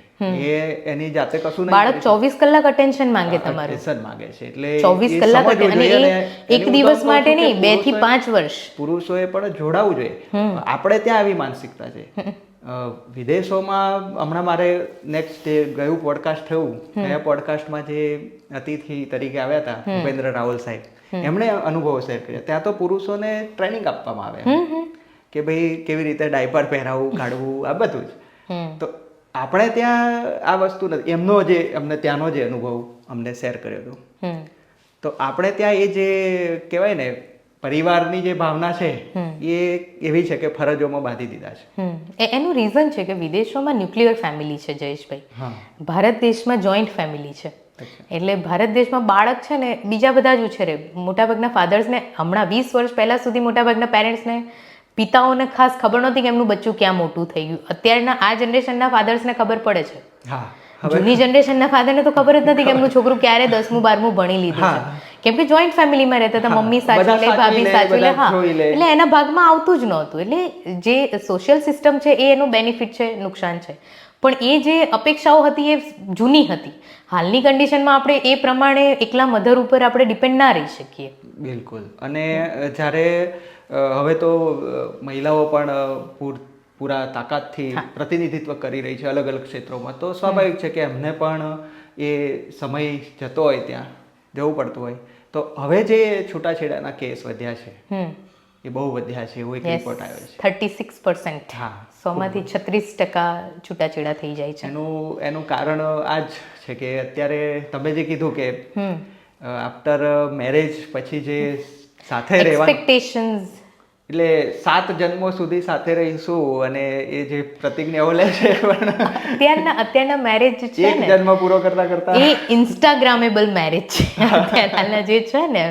એ એની જાતે કશું નહીં. બાળક 24 કલાક અટેન્શન માંગે તમારું. અટેન્શન માંગે છે. એટલે 24 કલાક અને એક દિવસ માટે નહીં, 2 થી 5 વર્ષ. પુરુષોએ પણ જોડાવું જોઈએ. આપણે ત્યાં આવી માનસિકતા છે. વિદેશોમાં હમણાં મારે નેક્સ્ટ જે ગયું પોડકાસ્ટ થયું, એ પોડકાસ્ટમાં જે અતિથિ તરીકે આવ્યા હતા ભૂપેન્દ્ર રાવલ સાહેબ, એમણે અનુભવો શેર કર્યા. ત્યાં તો પુરુષોને ટ્રેનિંગ આપવામાં આવે કે ભાઈ કેવી રીતે ડાયપર પહેરાવવું, કાઢવું, આ બધું જ. તો આપણે ત્યાં આ વસ્તુ નથી. અમને ત્યાંનો જે અનુભવ અમને શેર કર્યો હતો, તો આપણે ત્યાં એ જે કહેવાય ને પરિવારની જે ભાવના છે એ એવી છે કે ફરજોમાં બાંધી દીધા છે. એનું રીઝન છે કે વિદેશોમાં ન્યુક્લિયર ફેમિલી છે જયેશભાઈ, ભારત દેશમાં જોઈન્ટ ફેમિલી છે. એટલે ભારત દેશમાં બાળક છે ને બીજા બધા જ ઉછેરે. મોટાભાગના ફાધર્સને હમણાં 20 વર્ષ પહેલા સુધી મોટાભાગના પેરેન્ટ્સને, પિતાઓને ખાસ ખબર નહોતી કે એમનું બચ્ચું ક્યાં મોટું થઈ ગયું. અત્યારના આ જનરેશનના ફાધર્સને ખબર પડે છે. જૂની જનરેશનના ફાધરને તો ખબર જ નથી કે એમનું છોકરું ક્યારે 10મું 12મું ભણી લીધું છે. કેમ કે જોઈન્ટ ફેમિલીમાં રહેતા હતા, મમ્મી સાચવી લે, ભાભી સાચવી લે. હા, એટલે એના ભાગમાં આવતું જ નહોતું. એટલે જે સોશિયલ સિસ્ટમ છે એ એનું બેનિફિટ છે, નુકસાન છે. પણ એ જે અપેક્ષાઓ હતી એ જૂની હતી. હાલની કન્ડિશનમાં આપણે એ પ્રમાણે એકલા મધર ઉપર આપણે ડિપેન્ડ ના રહી શકીએ. બિલકુલ. અને જ્યારે હવે તો મહિલાઓ પણ પૂરા તાકાતથી પ્રતિનિધિત્વ કરી રહી છે અલગ અલગ ક્ષેત્રોમાં, તો સ્વાભાવિક છે કે એમને પણ એ સમય જતો હોય ત્યાં જવું પડતું હોય. તો હવે જે છૂટાછેડાના કેસ વધ્યા છે એ બહુ વધ્યા છે એવું એક રિપોર્ટ આવ્યો છે. 36%. હા, 100માંથી 36% છૂટાછેડા થઈ જાય છે. એનું કારણ આ જ છે કે અત્યારે તમે જે કીધું કે આફ્ટર મેરેજ પછી જે સાથે રહેવાનું એક્સપેક્ટેશન્સ, એટલે 7 જન્મો સુધી સાથે રહીશું અને એ જે પ્રતિજ્ઞાઓ લે છે અત્યારના મેરેજ છે એક જન્મ પૂરો કરતા એ ઇન્સ્ટાગ્રામેબલ મેરેજ છે. અત્યારના જે છે ને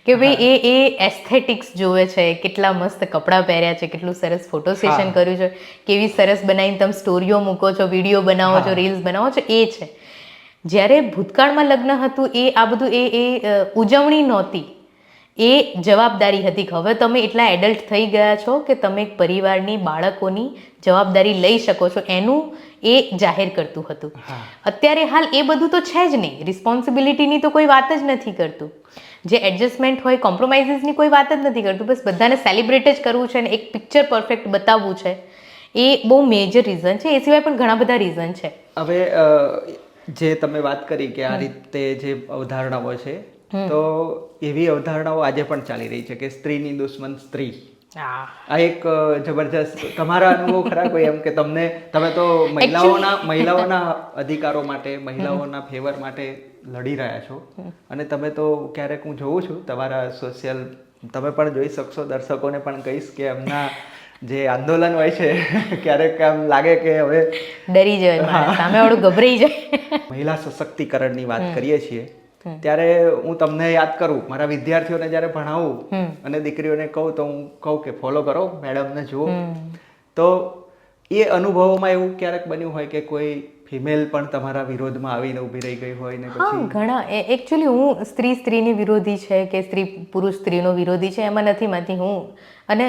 કે ભાઈ એ એસ્થેટિક્સ જોવે છે, કેટલા મસ્ત કપડાં પહેર્યા છે, કેટલું સરસ ફોટો સેશન કર્યું છે, કેવી સરસ બનાવીને તમે સ્ટોરીઓ મૂકો છો, વિડીયો બનાવો છો, રીલ્સ બનાવો છો, એ છે. જ્યારે ભૂતકાળમાં લગ્ન હતું એ આ બધું એ ઉજવણી નહોતી, એ જવાબદારી હતી કે હવે તમે એટલા એડલ્ટ થઈ ગયા છો કે તમે એક પરિવારની, બાળકોની જવાબદારી લઈ શકો છો, એનું એ જાહેર કરતું હતું. અત્યારે હાલ એ બધું તો છે જ નહીં. રિસ્પોન્સિબિલિટીની તો કોઈ વાત જ નથી કરતું. જે એડજસ્ટમેન્ટ હોય, કોમ્પ્રોમાઇઝીસની કોઈ વાત જ નથી કરતું. બસ બધાને સેલિબ્રેટ જ કરવું છે અને એક પિક્ચર પરફેક્ટ બતાવવું છે. એ બહુ મેજર રીઝન છે. એ સિવાય પણ ઘણા બધા રીઝન છે. હવે જે તમે વાત કરી કે આ રીતે જે અવધારણાઓ છે, તો એવી અવધારણાઓ આજે પણ ચાલી રહી છે કે સ્ત્રીની દુશ્મન સ્ત્રી. આ એક જબરજસ્ત તમારા અનુભવ ખરા કોઈ એમ કે તમે તો મહિલાઓના અધિકારો માટે, મહિલાઓના ફેવર માટે લડી રહ્યા છો, અને તમે તો ક્યારેક હું જોઉં છું તમારા સોશિયલ, તમે પણ જોઈ શકશો, દર્શકોને પણ કહીશ કે એમના જે આંદોલન હોય છે ક્યારેક આમ લાગે કે હવે ડરી જાય, સામે વાળું ગભરાઈ જાય. મહિલા સશક્તિકરણની વાત કરીએ છીએ ત્યારે હું તમને યાદ કરું, મારા વિદ્યાર્થીઓને જ્યારે ભણાવું અને દીકરીઓને કહું તો હું કહું કે ફોલો કરો મેડમને જુઓ. તો એ અનુભવોમાં એવું ક્યારેક બન્યું હોય કે કોઈ ફિમેલ પણ તમારા વિરોધમાં આવીને ઊભી રહી ગઈ હોય ને હા, ઘણા. એકચ્યુઅલી હું સ્ત્રીની વિરોધી છે કે પુરુષ સ્ત્રીનો વિરોધી છે એમાં નથી માનતી હું. અને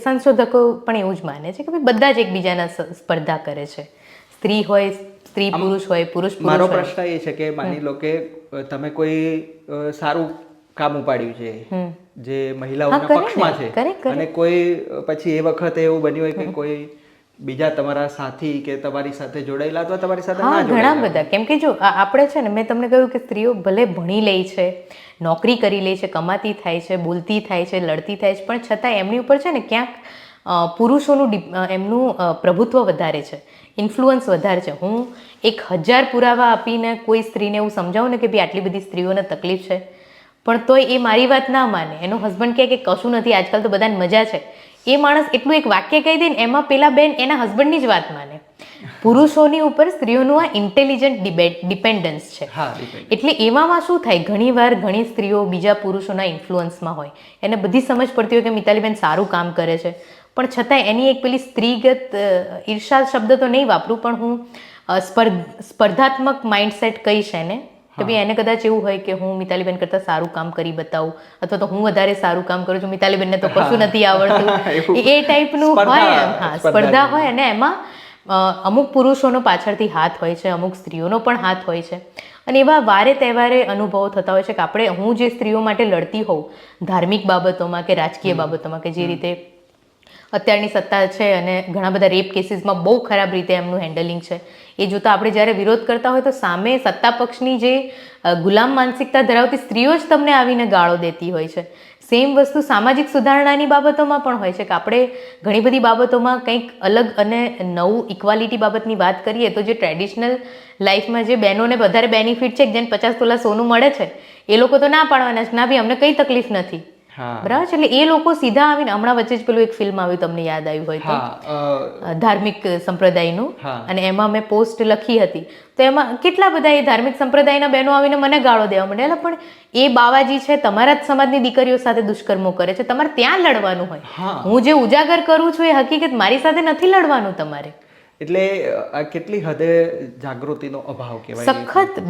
સંશોધકો પણ એવું જ માને છે કે ભાઈ બધા જ એકબીજાના સ્પર્ધા કરે છે. સ્ત્રી હોય સ્ત્રી, પુરુષ હોય પુરુષ. મારો પ્રશ્ન એ છે કે માની લો કે તમે કોઈ સારું કામ ઉપાડ્યું છે જે મહિલાઓના પક્ષમાં છે અને કોઈ પછી એ વખતે એવું બન્યું હોય કે કોઈ બીજા તમારા સાથી કે તમારી સાથે જોડાયેલા અથવા તમારી સાથે ના ઘણા બધા. કેમ કે જો આપણે છે ને, મેં તમને કહ્યું કે સ્ત્રીઓ ભલે ભણી લે છે, નોકરી કરી લે છે, કમાતી થાય છે, બોલતી થાય છે, લડતી થાય છે, પણ છતાં એમની ઉપર છે ને ક્યાંક પુરુષોનું એમનું પ્રભુત્વ વધારે છે, ઇન્ફ્લુઅન્સ વધારે છે. હું 1000 પુરાવા આપીને કોઈ સ્ત્રીને એવું સમજાવું ને કે ભાઈ આટલી બધી સ્ત્રીઓને તકલીફ છે, પણ તોય એ મારી વાત ના માને. એનો હસબન્ડ કહે કે કશું નથી, આજકાલ તો બધાને મજા છે. એ માણસ એટલું એક વાક્ય કહી દે ને એમાં પેલા બેન એના હસબન્ડની જ વાત માને. પુરુષોની ઉપર સ્ત્રીઓનું આ ઇન્ટેલિજન્ટ ડિપેન્ડન્સ છે. એટલે એવામાં શું થાય, ઘણીવાર ઘણી સ્ત્રીઓ બીજા પુરુષોના ઇન્ફ્લુઅન્સમાં હોય, એને બધી સમજ પડતી હોય કે મિતાલીબેન સારું કામ કરે છે, પણ છતાં એની એક પેલી સ્ત્રીગત ઈર્ષા શબ્દ તો નહીં વાપરું, પણ હું સ્પર્ધાત્મક માઇન્ડસેટ કહીશ એને કે ભાઈ એને કદાચ એવું હોય કે હું મિતાલીબેન કરતાં સારું કામ કરી બતાવું, અથવા તો હું વધારે સારું કામ કરું છું, મિતાલીબેનને તો કશું નથી આવડતું. એ ટાઈપનું હોય. હા, સ્પર્ધા હોય. અને એમાં અમુક પુરુષોનો પાછળથી હાથ હોય છે, અમુક સ્ત્રીઓનો પણ હાથ હોય છે. અને એવા વારે તહેવારે અનુભવો થતા હોય છે કે હું જે સ્ત્રીઓ માટે લડતી હોઉં ધાર્મિક બાબતોમાં કે રાજકીય બાબતોમાં, કે જે રીતે અત્યારની સત્તા છે અને ઘણા બધા રેપ કેસીસમાં બહુ ખરાબ રીતે એમનું હેન્ડલિંગ છે, એ જોતાં આપણે જ્યારે વિરોધ કરતા હોય તો સામે સત્તા પક્ષની જે ગુલામ માનસિકતા ધરાવતી સ્ત્રીઓ જ તમને આવીને ગાળો દેતી હોય છે. સેમ વસ્તુ સામાજિક સુધારણાની બાબતોમાં પણ હોય છે કે આપણે ઘણી બધી બાબતોમાં કંઈક અલગ અને નવું ઇક્વાલિટી બાબતની વાત કરીએ તો જે ટ્રેડિશનલ લાઈફમાં જે બહેનોને વધારે બેનિફિટ છે, જેને 50 તોલા સોનું મળે છે, એ લોકો તો ના પાડવાના છે, ના ભાઈ અમને કંઈ તકલીફ નથી. બરાબર છે. એટલે એ લોકો સીધા આવીને, હમણાં વચ્ચે જ પેલું એક ફિલ્મ આવ્યું, તમને યાદ આવ્યું હોય તો, ધાર્મિક સંપ્રદાયનું, અને એમાં મેં પોસ્ટ લખી હતી, તો એમાં કેટલા બધા એ ધાર્મિક સંપ્રદાયના બહેનો આવીને મને ગાળો દેવા માંડ્યા. પણ એ બાવાજી છે, તમારા જ સમાજની દીકરીઓ સાથે દુષ્કર્મો કરે છે, તમારે ત્યાં લડવાનું હોય. હું જે ઉજાગર કરું છું એ હકીકત, મારી સાથે નથી લડવાનું તમારે. એટલે આ કેટલી હદે જાગૃતિનો અભાવ કહેવાય. સખત.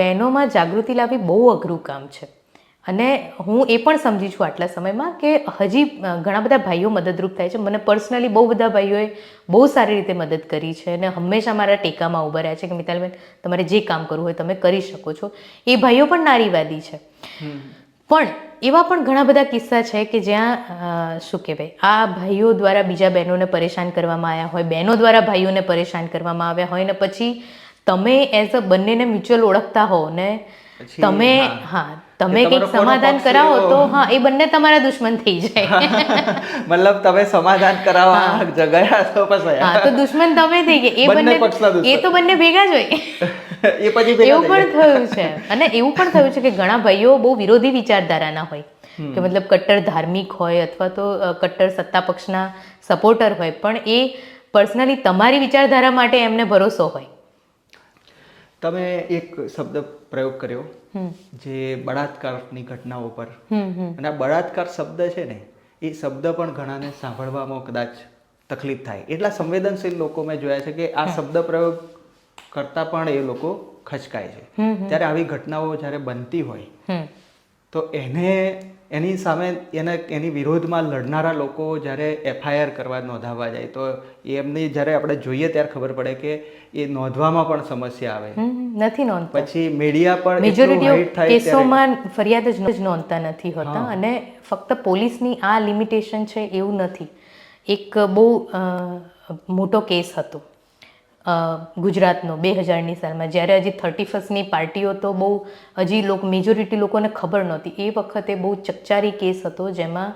બહેનોમાં જાગૃતિ લાવવી બહુ અઘરું કામ છે. અને હું એ પણ સમજી છું આટલા સમયમાં કે હજી ઘણા બધા ભાઈઓ મદદરૂપ થાય છે. મને પર્સનલી બહુ બધા ભાઈઓએ બહુ સારી રીતે મદદ કરી છે અને હંમેશા મારા ટેકામાં ઊભા રહ્યા છે કે મિતાલીબેન તમારે જે કામ કરવું હોય તમે કરી શકો છો. એ ભાઈઓ પણ નારીવાદી છે. પણ એવા પણ ઘણા બધા કિસ્સા છે કે જ્યાં શું કહેવાય, આ ભાઈઓ દ્વારા બીજા બહેનોને પરેશાન કરવામાં આવ્યા હોય, બહેનો દ્વારા ભાઈઓને પરેશાન કરવામાં આવ્યા હોય, ને પછી તમે એઝ અ બંનેને મ્યુચ્યુઅલ ઓળખતા હો ને તમે તમે કંઈક સમાધાન કરાવો તો એ બંને તમારા દુશ્મન થઈ જાય. મતલબ તમે સમાધાન કરાવવા ગયા તો પછી તો દુશ્મન તમે થઈ ગયા. એ બંને એ તો બંને ભેગા જ હોય. એ પછી એવું પણ થયું છે. અને એવું પણ થયું છે કે ઘણા ભાઈઓ બહુ વિરોધી વિચારધારાના હોય, કે મતલબ કટ્ટર ધાર્મિક હોય અથવા તો કટ્ટર સત્તા પક્ષના સપોર્ટર હોય, પણ એ પર્સનલી તમારી વિચારધારા માટે એમને ભરોસો હોય. તમે એક શબ્દ પ્રયોગ કર્યો જે બળાત્કારની ઘટનાઓ પર, અને આ બળાત્કાર શબ્દ છે ને, એ શબ્દ પણ ઘણાને સાંભળવામાં કદાચ તકલીફ થાય. એટલા સંવેદનશીલ લોકો મેં જોયા છે કે આ શબ્દ પ્રયોગ કરતા પણ એ લોકો ખચકાય છે. ત્યારે આવી ઘટનાઓ જ્યારે બનતી હોય તો એની સામે એની વિરોધમાં લડનારા લોકો જ્યારે FIR કરવા નોંધાવવા જાય તો એમની જ્યારે આપણે જોઈએ ત્યારે ખબર પડે કે એ નોંધવામાં પણ સમસ્યા આવે, નથી નોંધતા. પછી મીડિયા પણ મેજોરિટી કેસોમાં ફરિયાદ જ નોંધતા નથી હોતા. અને ફક્ત પોલીસની આ લિમિટેશન છે એવું નથી. એક બહુ મોટો કેસ હતો ગુજરાતનો 2000ની સાલમાં, જ્યારે હજી 31સ્ટની પાર્ટીઓ તો બહુ હજી મેજોરિટી લોકોને ખબર નહોતી. એ વખતે બહુ ચકચારી કેસ હતો જેમાં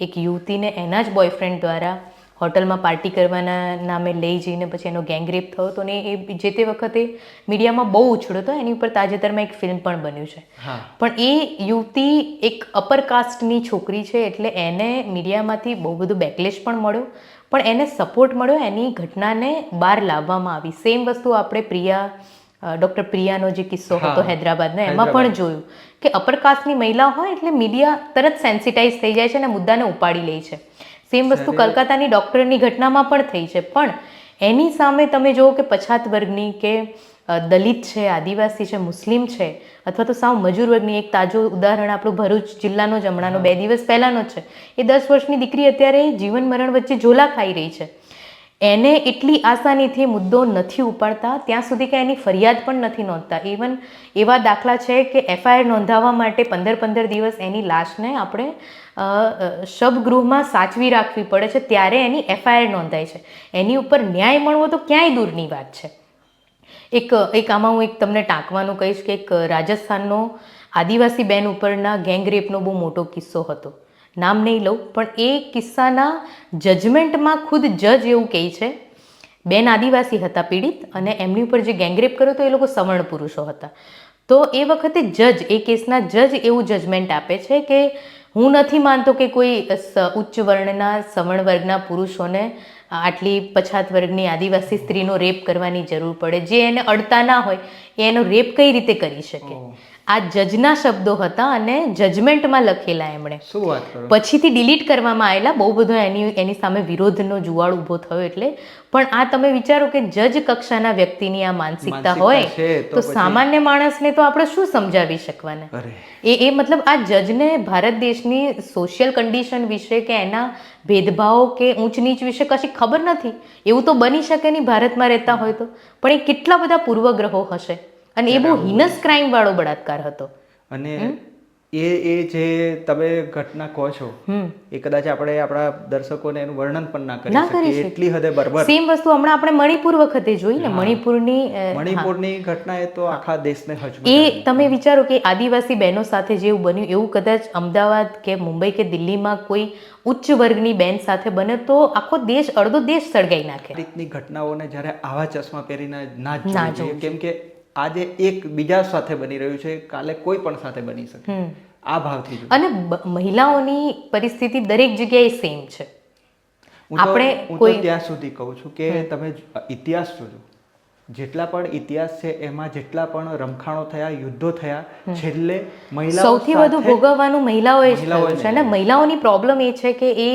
એક યુવતીને એના જ બોયફ્રેન્ડ દ્વારા હોટલમાં પાર્ટી કરવાના નામે લઈ જઈને પછી એનો ગેંગરેપ થયો હતો. ને એ જે તે વખતે મીડિયામાં બહુ ઉછળ્યો હતો. એની ઉપર તાજેતરમાં એક ફિલ્મ પણ બન્યું છે. પણ એ યુવતી એક અપર કાસ્ટની છોકરી છે, એટલે એને મીડિયામાંથી બહુ બધું બેકલેશ પણ મળ્યો, પણ એને સપોર્ટ મળ્યો, એની ઘટનાને બહાર લાવવામાં આવી. સેમ વસ્તુ આપણે પ્રિયા ડૉક્ટર પ્રિયાનો જે કિસ્સો હતો હા, હૈદરાબાદનો એમાં પણ જોયું કે અપરકાસ્ટની મહિલા હોય એટલે મીડિયા તરત સેન્સિટાઇઝ થઈ જાય છે અને મુદ્દાને ઉપાડી લે છે. સેમ વસ્તુ કલકત્તાની ડૉક્ટરની ઘટનામાં પણ થઈ છે. પણ એની સામે તમે જુઓ કે પછાત વર્ગની કે દલિત છે, આદિવાસી છે, મુસ્લિમ છે, અથવા તો સાવ મજૂર વર્ગની, એક તાજો ઉદાહરણ આપણું ભરૂચ જિલ્લાનો જ હમણાંનો 2 દિવસ પહેલાંનો જ છે. એ 10 વર્ષની દીકરી અત્યારે જીવન મરણ વચ્ચે ઝોલા ખાઈ રહી છે. એને એટલી આસાનીથી મુદ્દો નથી ઉપાડતા, ત્યાં સુધી કે એની ફરિયાદ પણ નથી નોંધતા. ઇવન એવા દાખલા છે કે FIR નોંધાવવા માટે 15 દિવસ એની લાશને આપણે શબગૃહમાં સાચવી રાખવી પડે છે, ત્યારે એની FIR નોંધાય છે. એની ઉપર ન્યાય મળવો તો ક્યાંય દૂરની વાત છે. એક આમાં હું તમને ટાંકવાનું કહીશ કે એક રાજસ્થાનનો આદિવાસી બેન ઉપરના ગેંગ રેપનો બહુ મોટો કિસ્સો હતો. નામ નહીં લઉં, પણ એ કિસ્સાના જજમેન્ટમાં ખુદ જજ એવું કહે છે, બેન આદિવાસી હતા પીડિત, અને એમની ઉપર જે ગેંગરેપ કર્યો તો એ લોકો સવર્ણ પુરુષો હતા. તો એ વખતે જજ, એ કેસના જજ એવું જજમેન્ટ આપે છે કે હું નથી માનતો કે કોઈ ઉચ્ચ વર્ણના સવર્ણ વર્ગના પુરુષોને આટલી પછાત વર્ગની આદિવાસી સ્ત્રીનો રેપ કરવાની જરૂર પડે. જે એને અડતા ના હોય એ એનો રેપ કઈ રીતે કરી શકે? આ જજના શબ્દો હતા અને જજમેન્ટમાં લખેલા એમણે. શું વાત કરો? પછીથી ડિલીટ કરવામાં આવેલા, બહુ બધો એની સામે વિરોધનો જુવાળ ઊભો થયો. એટલે પણ આ તમે વિચારો કે જજ કક્ષાના વ્યક્તિની આ માનસિકતા હોય તો સામાન્ય માણસને તો આપણે શું સમજાવી શકવાના? એ મતલબ આ જજને ભારત દેશની સોશિયલ કન્ડિશન વિશે કે એના ભેદભાવ કે ઊંચ નીચ વિશે કશી ખબર નથી. એવું તો બની શકે નહીં ભારતમાં રહેતા હોય તો. પણ એ કેટલા બધા પૂર્વગ્રહો હશે, અને એ બહુ હિનસ ક્રાઇમ વાળો બળાત્કાર હતો. અને એ જે તમે ઘટના કહો છો એ કદાચ આપણે આપણા દર્શકોને એનું વર્ણન પણ ના કરી શકીએ, એટલી હદે બર્બર. સેમ વસ્તુ હમણાં આપણે મણિપુર વખતે જોઈ ને, મણિપુરની ઘટના એ તો આખા દેશને હચમચાવી. એ તમે વિચારો કે આદિવાસી બહેનો સાથે જેવું બન્યું એવું કદાચ અમદાવાદ કે મુંબઈ કે દિલ્હીમાં કોઈ ઉચ્ચ વર્ગની બેન સાથે બને તો આખો દેશ, અડધો દેશ સળગાઈ નાખે. આ રીતની ઘટનાઓને જ્યારે આવા ચશ્મા પહેરીને ના જોવી જોઈએ, કેમ કે આજે એક બીજા સાથે બની રહ્યું છે, કાલે કોઈ પણ સાથે બની શકે. આ ભાવથી. અને મહિલાઓની પરિસ્થિતિ દરેક જગ્યાએ સેમ છે. આપણે કોઈ ત્યાં સુધી કહું છું કે તમે ઇતિહાસ જોજો, જેટલા પણ ઇતિહાસ છે એમાં જેટલા પણ રમખાણો થયા, યુદ્ધો થયા, છેલ્લે મહિલાઓ સૌથી વધુ ભોગવવાનું મહિલાઓએ જ થયું છે. અને મહિલાઓની પ્રોબ્લેમ એ છે કે એ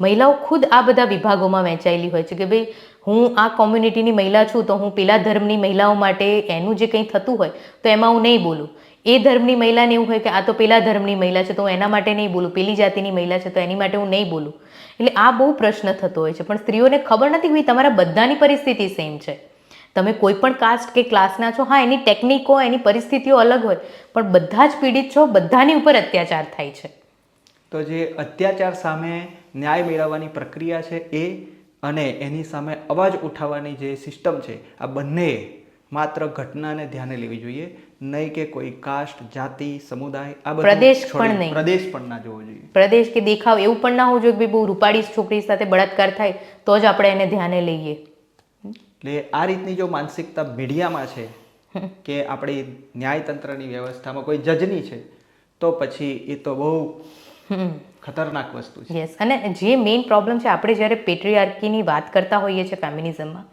મહિલાઓ ખુદ આ બધા વિભાગોમાં વહેંચાયેલી હોય છે કે ભાઈ હું આ કોમ્યુનિટીની મહિલા છું તો હું પેલા ધર્મની મહિલાઓ માટે એનું જે કંઈ થતું હોય તો એમાં હું નહીં બોલું. એ ધર્મની મહિલાને એવું હોય કે આ તો પેલા ધર્મની મહિલા છે તો હું એના માટે નહીં બોલું, પેલી જાતિની મહિલા છે તો એની માટે હું નહીં બોલું. એટલે આ બહુ પ્રશ્ન થતો હોય છે. પણ સ્ત્રીઓને ખબર નથી કે ભાઈ તમારા બધાની પરિસ્થિતિ સેમ છે. તમે કોઈ પણ કાસ્ટ કે ક્લાસના છો, હા એની ટેકનિકો, એની પરિસ્થિતિઓ અલગ હોય, પણ બધા જ પીડિત છો, બધાની ઉપર અત્યાચાર થાય છે. તો જે અત્યાચાર સામે ન્યાય મેળવવાની પ્રક્રિયા છે એ, અને એની સામે અવાજ ઉઠાવવાની જે સિસ્ટમ છે, આ બંને માત્ર ઘટનાને ધ્યાને લેવી જોઈએ, નહીં કે કોઈ કાસ્ટ, જાતિ, સમુદાય, આ બધું પ્રદેશ પણ નહીં, પ્રદેશ પણ ના જોવો જોઈએ. પ્રદેશ કે દેખાવ એવું પણ ના હોવું જોઈએ કે બહુ રૂપાળી છોકરી સાથે બળાત્કાર થાય તો જ આપણે એને ધ્યાને લઈએ. એટલે આ રીતની જો માનસિકતા મીડિયામાં છે કે આપણી ન્યાયતંત્રની વ્યવસ્થામાં કોઈ જજની છે, તો પછી એ તો બહુ ખતરનાક વસ્તુ છે. યસ. અને જે મેઇન પ્રોબ્લેમ છે, આપણે જ્યારે પેટ્રીઆર્કીની વાત કરતા હોઈએ છીએ ફેમિનિઝમમાં,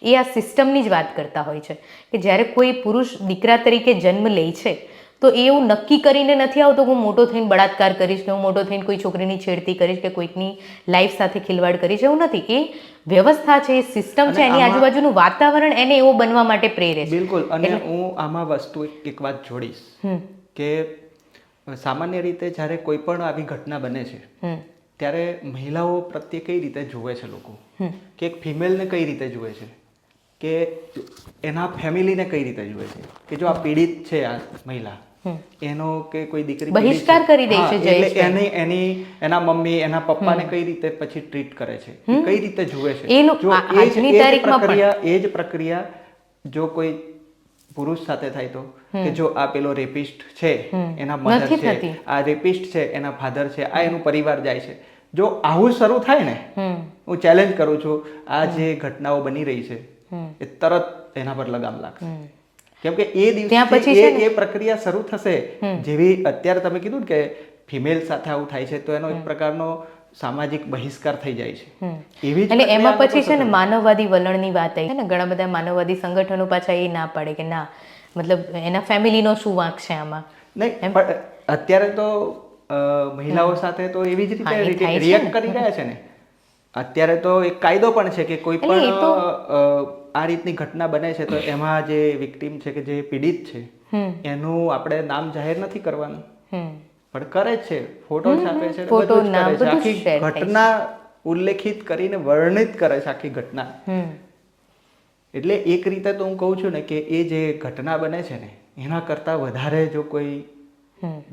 એ આ સિસ્ટમની જ વાત કરતા હોય છે કે જ્યારે કોઈ પુરુષ દીકરા તરીકે જન્મ લે છે તો એ એવું નક્કી કરીને નથી આવતો કે હું મોટો થઈને બળાત્કાર કરીશ, કે હું મોટો થઈને કોઈ છોકરીની છેડતી કરીશ, કે કોઈકની લાઈફ સાથે ખિલવાડ કરીશ, એવું નથી. એ વ્યવસ્થા છે, એ સિસ્ટમ છે, એની આજુબાજુનું વાતાવરણ એને એવો બનવા માટે પ્રેરે છે. બિલકુલ. અને હું આમાં વસ્તુ એક વાત જોડીશ કે સામાન્ય રીતે જ્યારે કોઈ પણ આવી ઘટના બને છે ત્યારે મહિલાઓ પ્રત્યે કઈ રીતે જુએ છે લોકો, કે એક ફિમેલને કઈ રીતે જુએ છે, કે એના ફેમિલીને કઈ રીતે જુએ છે, કે જો આ પીડિત છે આ મહિલા, એનો કે કોઈ દીકરી બહિષ્કાર કરી દે છે, એટલે એના મમ્મી, એના પપ્પાને કઈ રીતે પછી ટ્રીટ કરે છે, કઈ રીતે જુએ છે. જો એ જ પ્રક્રિયા જો કોઈ પુરુષ સાથે થાય તો, કે જો આ પેલો રેપિસ્ટ છે, એના મધર છે, આ રેપિસ્ટ છે, એના ફાધર છે, આ એનું પરિવાર જાય છે, જો આવું શરૂ થાય ને, હું ચેલેન્જ કરું છું, આ જે ઘટનાઓ બની રહી છે એ તરત એના પર લગામ લાગશે. કેમ કે એ દિવસે એ પ્રક્રિયા શરૂ થશે. જેવી અત્યારે તમે કીધું કે ફિમેલ સાથે આવું થાય છે તો એનો એક પ્રકારનો સામાજિક બહિષ્કાર થઈ જાય છે. એવી જ એટલે એમાં પ્રક્રિયા પછી છે ને માનવવાદી વલણની વાત આવી છે ને, ઘણા બધા માનવવાદી સંગઠનો પાછા એ ના પાડે કે ના, મતલબ એના ફેમિલીનો શું વાંક છે આમાં. નહીં, પણ અત્યારે તો મહિલાઓ સાથે તો એવી જ હા, એ રીતે થાય છે રિએક્ટ ને. કરી રહ્યા છે ને. અત્યારે તો એક કાયદો પણ છે કે કોઈ એટલે એ પણ તો- આ રીતની ઘટના બને છે તો એમાં જે વિક્ટીમ છે કે જે પીડિત છે એનું આપણે નામ જાહેર નથી કરવાનું, પણ કરે જ છે, ફોટો છાપે છે, ફોટો, બધું જ નામ, કરે છે, બધું જ આખી share થાય છે. ઘટના ઉલ્લેખિત કરીને વર્ણિત કરે છે આખી ઘટના. એટલે એક રીતે તો હું કહું છું ને કે એ જે ઘટના બને છે ને એના કરતાં વધારે જો કોઈ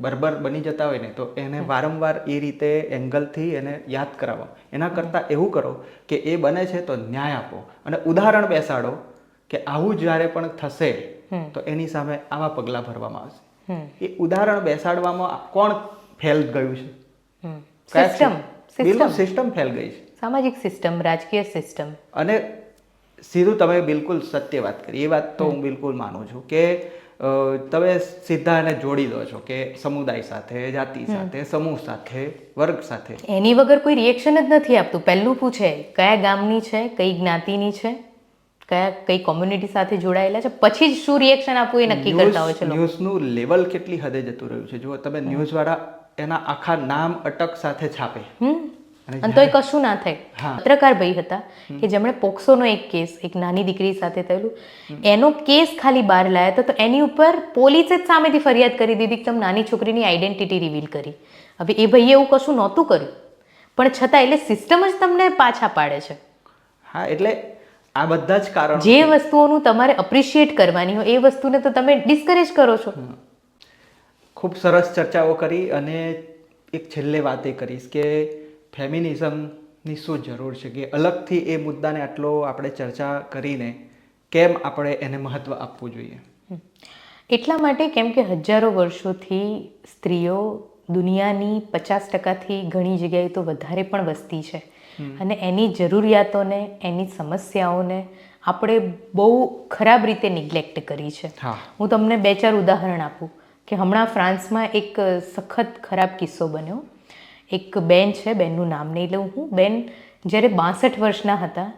બર્બર બની જતા હોય ને તો એને વારંવાર એ રીતે એંગલથી એને યાદ કરાવો. એના કરતાં એવું કરો કે એ બને છે તો ન્યાય આપો અને ઉદાહરણ બેસાડો કે આવું જ્યારે પણ થશે તો એની સામે આવા પગલાં ભરવામાં આવશે. એ ઉદાહરણ બેસાડવામાં કોણ ફેલ ગયું છે? કયા સિસ્ટમ, બિલકુલ સિસ્ટમ, સિસ્ટમ ફેલ ગઈ છે. સામાજિક સિસ્ટમ, રાજકીય સિસ્ટમ. અને સીધું તમે બિલકુલ સત્ય વાત કરી, એ વાત તો હું બિલકુલ માનું છું કે તમે સીધા એને જોડી દો છો કે સમુદાય સાથે, જાતિ સાથે, સમૂહ સાથે, વર્ગ સાથે. એની વગર કોઈ રિએક્શન જ નથી આપતું. પહેલું પૂછે કયા ગામની છે, કઈ જ્ઞાતિની છે, કઈ કોમ્યુનિટી સાથે જોડાયેલા છે, પછી જ શું રિએક્શન આપવું એ નક્કી કરતા હોય છે લોકો. ન્યૂઝનું લેવલ કેટલી હદે જતું રહ્યું છે. જો તમે ન્યૂઝવાળા એના આખા નામ અટક સાથે છાપે અને તોય કશું ના થાય. હા. પત્રકાર ભાઈ હતા કે જેમણે પોક્સોનો એક કેસ એક નાની દીકરી સાથે થયેલું, એનો કેસ ખાલી બહાર લાયા તો એની ઉપર પોલીસે જ સામેથી ફરિયાદ કરી દીધી કે તમે નાની છોકરીની આઈડેન્ટિટી રિવીલ કરી. હવે એ ભાઈએ એવું કશું નહોતું કર્યું, પણ છતાં એટલે સિસ્ટમ જ તમને પાછા પાડે છે. હા, એટલે આ બધા જ કારણો જે વસ્તુઓનું તમારે અપ્રિશિએટ કરવાની હોય એ વસ્તુને તો તમે ડિસ્કરેજ કરો છો. ખૂબ સરસ ચર્ચાઓ કરી અને એક છેલ્લે વાત એ કરીશ કે ફેમિનિઝમની શું જરૂર છે, કે અલગથી એ મુદ્દાને આટલો આપણે ચર્ચા કરીને કેમ આપણે એને મહત્ત્વ આપવું જોઈએ? એટલા માટે કેમ કે હજારો વર્ષોથી સ્ત્રીઓ દુનિયાની 50%થી ઘણી જગ્યાએ તો વધારે પણ વસ્તી છે અને એની જરૂરિયાતોને, એની સમસ્યાઓને આપણે બહુ ખરાબ રીતે નિગ્લેક્ટ કરી છે. હા. હું તમને 2-4 ઉદાહરણ આપું કે હમણાં ફ્રાન્સમાં એક સખત ખરાબ કિસ્સો બન્યો. એક બેન છે, બેનનું નામ નહીં લઉં હું. બેન જ્યારે 62 વર્ષના હતા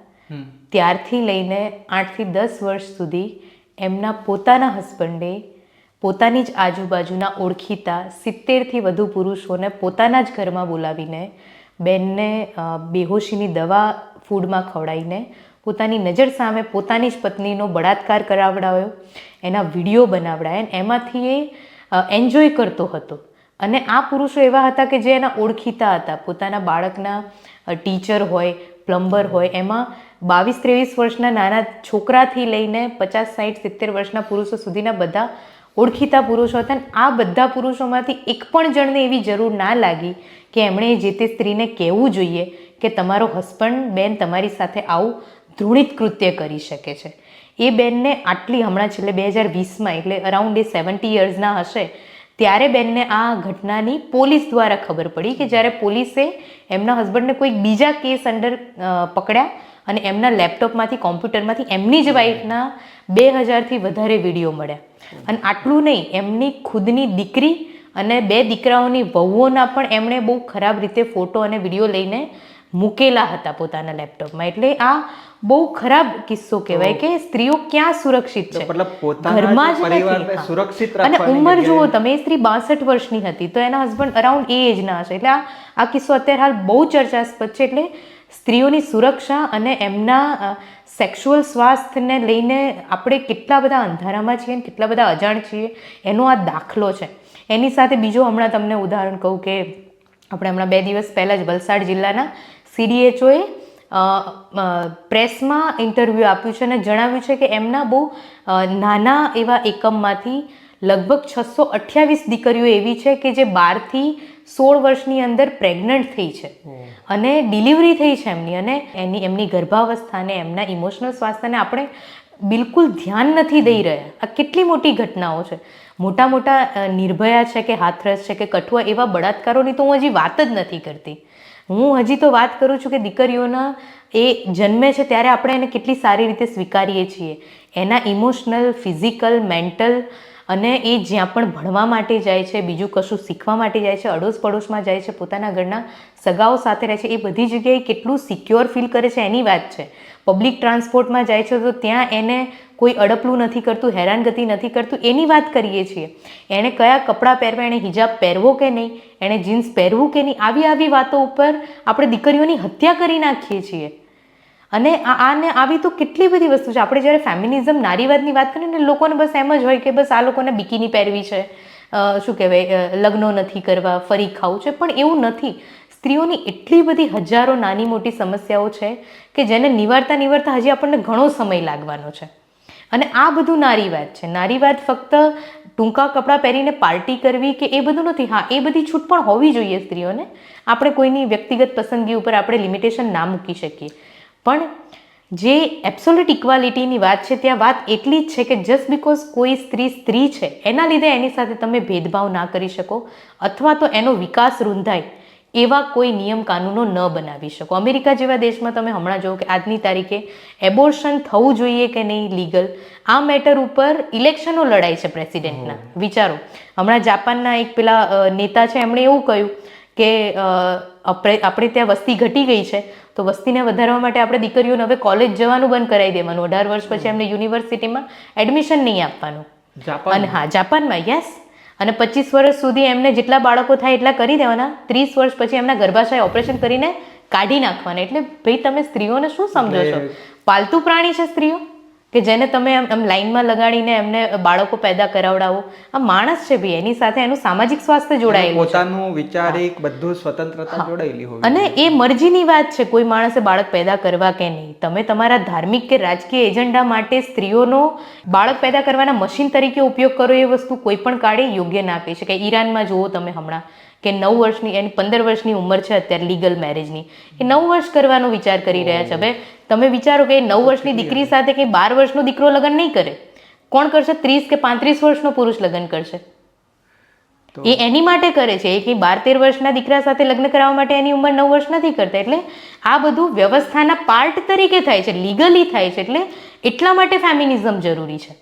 ત્યારથી લઈને 8થી 10 વર્ષ સુધી એમના પોતાના હસબન્ડે પોતાની જ આજુબાજુના ઓળખીતા 70થી વધુ પુરુષોને પોતાના જ ઘરમાં બોલાવીને બેનને બેહોશીની દવા ફૂડમાં ખવડાવીને પોતાની નજર સામે પોતાની જ પત્નીનો બળાત્કાર કરાવડાવ્યો, એના વિડીયો બનાવડાયા. એમાંથી એ એન્જોય કરતો હતો. અને આ પુરુષો એવા હતા કે જે એના ઓળખીતા હતા. પોતાના બાળકના ટીચર હોય, પ્લમ્બર હોય, એમાં 22-23 વર્ષના નાના છોકરાથી લઈને 50-60-70 વર્ષના પુરુષો સુધીના બધા ઓળખીતા પુરુષો હતા. આ બધા પુરુષોમાંથી એક પણ જણને એવી જરૂર ના લાગી કે એમણે જે તે સ્ત્રીને કહેવું જોઈએ કે તમારો હસબન્ડ બેન તમારી સાથે આવું ધૃણિત કૃત્ય કરી શકે છે. એ બેનને આટલી હમણાં છેલ્લે 2020માં એટલે અરાઉન્ડ એ 70 યર્સના હશે ત્યારે બેનને આ ઘટનાની પોલીસ દ્વારા ખબર પડી કે જ્યારે પોલીસે એમના હસબન્ડને કોઈ બીજા કેસ અંડર પકડ્યા અને એમના લેપટોપમાંથી, કોમ્પ્યુટરમાંથી એમની જ વાઈફના 2000થી વધારે વિડીયો મળ્યા. અને આટલું નહીં, એમની ખુદની દીકરી અને 2 દીકરાઓની વહુઓના પણ એમણે બહુ ખરાબ રીતે ફોટો અને વિડીયો લઈને મૂકેલા હતા પોતાના લેપટોપમાં. એટલે આ બહુ ખરાબ કિસ્સો કહેવાય કે સ્ત્રીઓ ક્યાં સુરક્ષિત છે, મતલબ પોતાના ઘરમાં જ પરિવારને નથી. સુરક્ષિત અને રાખવાની ઉંમર જગ્યાએ- જુઓ તમે, એ સ્ત્રી 62 વર્ષની હતી તો એના હસબન્ડ અરાઉન્ડ એ એજના હશે. એટલે આ કિસ્સો અત્યારે હાલ બહુ ચર્ચાસ્પદ છે. એટલે સ્ત્રીઓની સુરક્ષા અને એમના સેક્સ્યુઅલ સ્વાસ્થ્યને લઈને આપણે કેટલા બધા અંધારામાં છીએ અને કેટલા બધા અજાણ છીએ એનો આ દાખલો છે. એની સાથે બીજો હમણાં તમને ઉદાહરણ કહું કે આપણે હમણાં 2 દિવસ પહેલાં જ વલસાડ જિલ્લાના CDHOએ પ્રેસમાં ઇન્ટરવ્યૂ આપ્યું છે અને જણાવ્યું છે કે એમના બહુ નાના એવા એકમમાંથી લગભગ 628 દીકરીઓ એવી છે કે જે 12થી 16 વર્ષની અંદર પ્રેગ્નન્ટ થઈ છે અને ડિલિવરી થઈ છે એમની, અને એમની ગર્ભાવસ્થાને, એમના ઇમોશનલ સ્વાસ્થ્યને આપણે બિલકુલ ધ્યાન નથી દઈ રહ્યા. આ કેટલી મોટી ઘટનાઓ છે. મોટા મોટા નિર્ભયા છે કે હાથરસ છે કે કઠુઆ, એવા બળાત્કારોની તો હું હજી વાત જ નથી કરતી. હું હજી તો વાત કરું છું કે દીકરીઓના એ જન્મે છે ત્યારે આપણે એને કેટલી સારી રીતે સ્વીકારીએ છીએ. એના ઇમોશનલ, ફિઝિકલ, મેન્ટલ અને એ જ્યાં પણ ભણવા માટે જાય છે, બીજું કશું શીખવા માટે જાય છે, અડોશ પડોશમાં જાય છે, પોતાના ઘરના સગાઓ સાથે રહે છે, એ બધી જગ્યાએ કેટલું સિક્યોર ફીલ કરે છે એની વાત છે. પબ્લિક ટ્રાન્સપોર્ટમાં જાય છે તો ત્યાં એને કોઈ અડપલું નથી કરતું, હેરાનગતિ નથી કરતું, એની વાત કરીએ છીએ. એણે કયા કપડાં પહેરવા, એણે હિજાબ પહેરવો કે નહીં, એણે જીન્સ પહેરવું કે નહીં, આવી વાતો ઉપર આપણે દીકરીઓની હત્યા કરી નાખીએ છીએ. અને આને આવી તો કેટલી બધી વસ્તુ છે. આપણે જ્યારે ફેમિનિઝમ, નારીવાદની વાત કરીએ ને, લોકોને બસ એમ જ હોય કે બસ આ લોકોને બિકીની પહેરવી છે, શું કહેવાય, લગ્નો નથી કરવા, ફરી ખાવું છે, પણ એવું નથી. સ્ત્રીઓની એટલી બધી હજારો નાની મોટી સમસ્યાઓ છે કે જેને નિવારતા હજી આપણને ઘણો સમય લાગવાનો છે. અને આ બધું નારીવાદ છે. નારીવાદ ફક્ત ટૂંકા કપડાં પહેરીને પાર્ટી કરવી કે એ બધું નથી. હા, એ બધી છૂટ પણ હોવી જોઈએ સ્ત્રીઓને. આપણે કોઈની વ્યક્તિગત પસંદગી ઉપર આપણે લિમિટેશન ના મૂકી શકીએ. પણ જે એબ્સોલ્યુટ ઇક્વાલિટીની વાત છે, ત્યાં વાત એટલી જ છે કે જસ્ટ બિકોઝ કોઈ સ્ત્રી છે એના લીધે એની સાથે તમે ભેદભાવ ના કરી શકો, અથવા તો એનો વિકાસ રૂંધાય એવા કોઈ નિયમ કાનૂનો ન બનાવી શકો. અમેરિકા જેવા દેશમાં તમે હમણાં જુઓ કે આજની તારીખે એબોર્શન થવું જોઈએ કે નહીં લીગલ, આ મેટર ઉપર ઇલેક્શનો લડાય છે પ્રેસિડેન્ટના. વિચારો, હમણાં જાપાનના એક પેલા નેતા છે, એમણે એવું કહ્યું કે આપણે ત્યાં વસ્તી ઘટી ગઈ છે, તો વસ્તીને વધારવા માટે આપણે દીકરીઓને હવે કોલેજ જવાનું બંધ કરાવી દેવાનું, 18 વર્ષ પછી એમને યુનિવર્સિટીમાં એડમિશન નહીં આપવાનું. અને હા, જાપાનમાં, યસ. અને 25 વર્ષ સુધી એમને જેટલા બાળકો થાય એટલા કરી દેવાના, 30 વર્ષ પછી એમના ગર્ભાશય ઓપરેશન કરીને કાઢી નાખવાના. એટલે ભાઈ, તમે સ્ત્રીઓને શું સમજો છો? પાલતુ પ્રાણી છે સ્ત્રીઓ કે જેને તમે એમ લાઈનમાં લગાડીને એમને બાળકો પેદા કરાવડાવો? આ માણસ છે ભાઈ, એની સાથે એનું સામાજિક સ્વાસ્થ્ય જોડાયેલું છે, પોતાનું વિચારિક બધું સ્વતંત્રતા જોડાયેલી હોય. અને એ મરજીની વાત છે કોઈ માણસે બાળક પેદા કરવા કે નહીં. તમે તમારા ધાર્મિક કે રાજકીય એજન્ડા માટે સ્ત્રીઓનો બાળક પેદા કરવાના મશીન તરીકે ઉપયોગ કરો, એ વસ્તુ કોઈ પણ કાળે યોગ્ય ના કહી શકાય. ઈરાનમાં જુઓ તમે હમણાં કે 9 વર્ષની, એની 15 વર્ષની ઉંમર છે અત્યારે લીગલ મેરેજની, એ 9 વર્ષ કરવાનો વિચાર કરી રહ્યા છે. હવે તમે વિચારો કે 9 વર્ષની દીકરી સાથે કે 12 વર્ષનો દીકરો લગ્ન નહીં કરે, કોણ કરશે? 30 કે 35 વર્ષનો પુરુષ લગ્ન કરશે. એ એની માટે કરે છે. એ કંઈ 12-13 વર્ષના દીકરા સાથે લગ્ન કરાવવા માટે એની ઉંમર 9 વર્ષ નથી કરતા. એટલે આ બધું વ્યવસ્થાના પાર્ટ તરીકે થાય છે, લીગલી થાય છે. એટલે એટલા માટે ફેમિનિઝમ જરૂરી છે.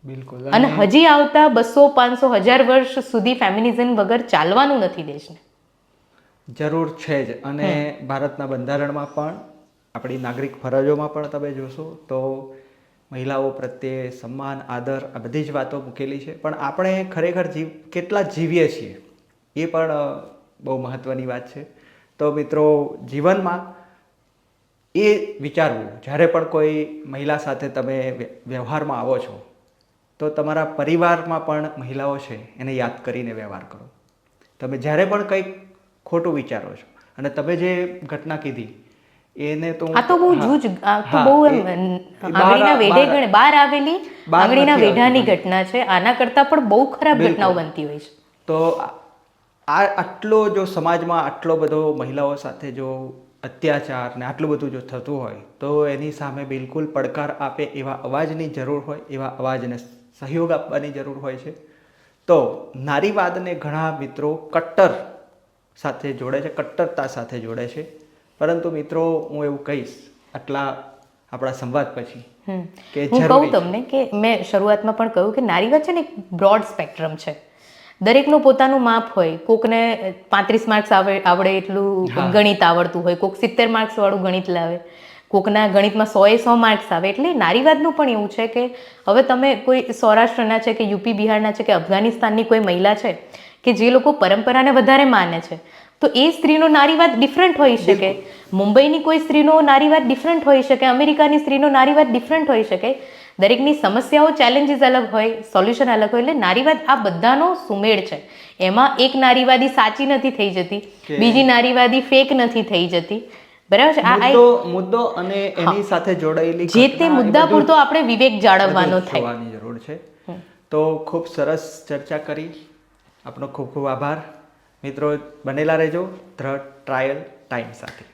બિલકુલ. અને હજી આવતા 200, 500, 1000 વર્ષ સુધી ફેમિનિઝમ વગર ચાલવાનું નથી દેશને. જરૂર છે જ. અને ભારતના બંધારણમાં પણ, આપણી નાગરિક ફરજોમાં પણ તમે જોશો તો મહિલાઓ પ્રત્યે સન્માન, આદર, આ બધી જ વાતો મૂકેલી છે. પણ આપણે ખરેખર કેટલા જીવીએ છીએ એ પણ બહુ મહત્ત્વની વાત છે. તો મિત્રો, જીવનમાં એ વિચારવું, જ્યારે પણ કોઈ મહિલા સાથે તમે વ્યવહારમાં આવો છો તો તમારા પરિવારમાં પણ મહિલાઓ છે એને યાદ કરીને વ્યવહાર કરો. તમે જ્યારે પણ કંઈક ખોટું વિચારો છો, અને તમે જે ઘટના કીધી એને તો આ તો બહુ જૂજ, આ તો બહુ આંગળીના વેઢે ગણે બહાર આવેલી આંગળીના વેઢાની ઘટના છે. આના કરતાં પણ બહુ ખરાબ ઘટનાઓ બનતી હોય છે. તો આટલો જો સમાજમાં આટલો બધો મહિલાઓ સાથે જો અત્યાચાર ને આટલું બધું જો થતું હોય તો એની સામે બિલકુલ પડકાર આપે એવા અવાજની જરૂર હોય, એવા અવાજને સહયોગ આપવાની જરૂર હોય છે. તો નારીવાદને ઘણા મિત્રો કટ્ટર સાથે જોડે છે, કટ્ટરતા સાથે જોડે છે. પરંતુ મિત્રો, હું એવું કહીશ આટલા આપણા સંવાદ પછી કે હું કહું તમને કે મેં શરૂઆતમાં પણ કહ્યું કે નારીવાદ છે ને એક બ્રોડ સ્પેક્ટ્રમ છે. દરેકનું પોતાનું માપ હોય. કોકને 35 માર્ક્સ આવડે એટલું ગણિત આવડતું હોય, કોક 70 માર્ક્સ વાળું ગણિત લાવે, કોકના ગણિતમાં 100 માર્ક્સ આવે. એટલે નારીવાદનું પણ એવું છે કે હવે તમે કોઈ સૌરાષ્ટ્રના છે કે યુપી બિહારના છે કે અફઘાનિસ્તાનની કોઈ મહિલા છે કે જે લોકો પરંપરાને વધારે માને છે, તો એ સ્ત્રીનો નારીવાદ ડિફરન્ટ હોઈ શકે. મુંબઈની કોઈ સ્ત્રીનો નારીવાદ ડિફરન્ટ હોઈ શકે, અમેરિકાની સ્ત્રીનો નારીવાદ ડિફરન્ટ હોઈ શકે. દરેકની સમસ્યાઓ, ચેલેન્જીસ અલગ હોય, સોલ્યુશન અલગ હોય. એટલે નારીવાદ આ બધાનો સુમેળ છે. એમાં એક નારીવાદી સાચી નથી થઈ જતી, બીજી નારીવાદી ફેક નથી થઈ જતી. બરાબર છે. આ મુદ્દો અને એની સાથે જોડાયેલી જે તે મુદ્દા પૂરતો આપણે વિવેક જાળવવાનો થાય. જરૂર છે. તો ખૂબ સરસ ચર્ચા કરી. આપનો ખૂબ ખૂબ આભાર. મિત્રો, બનેલા રહેજો ધ ટ્રાયલ ટાઈમ સાથે.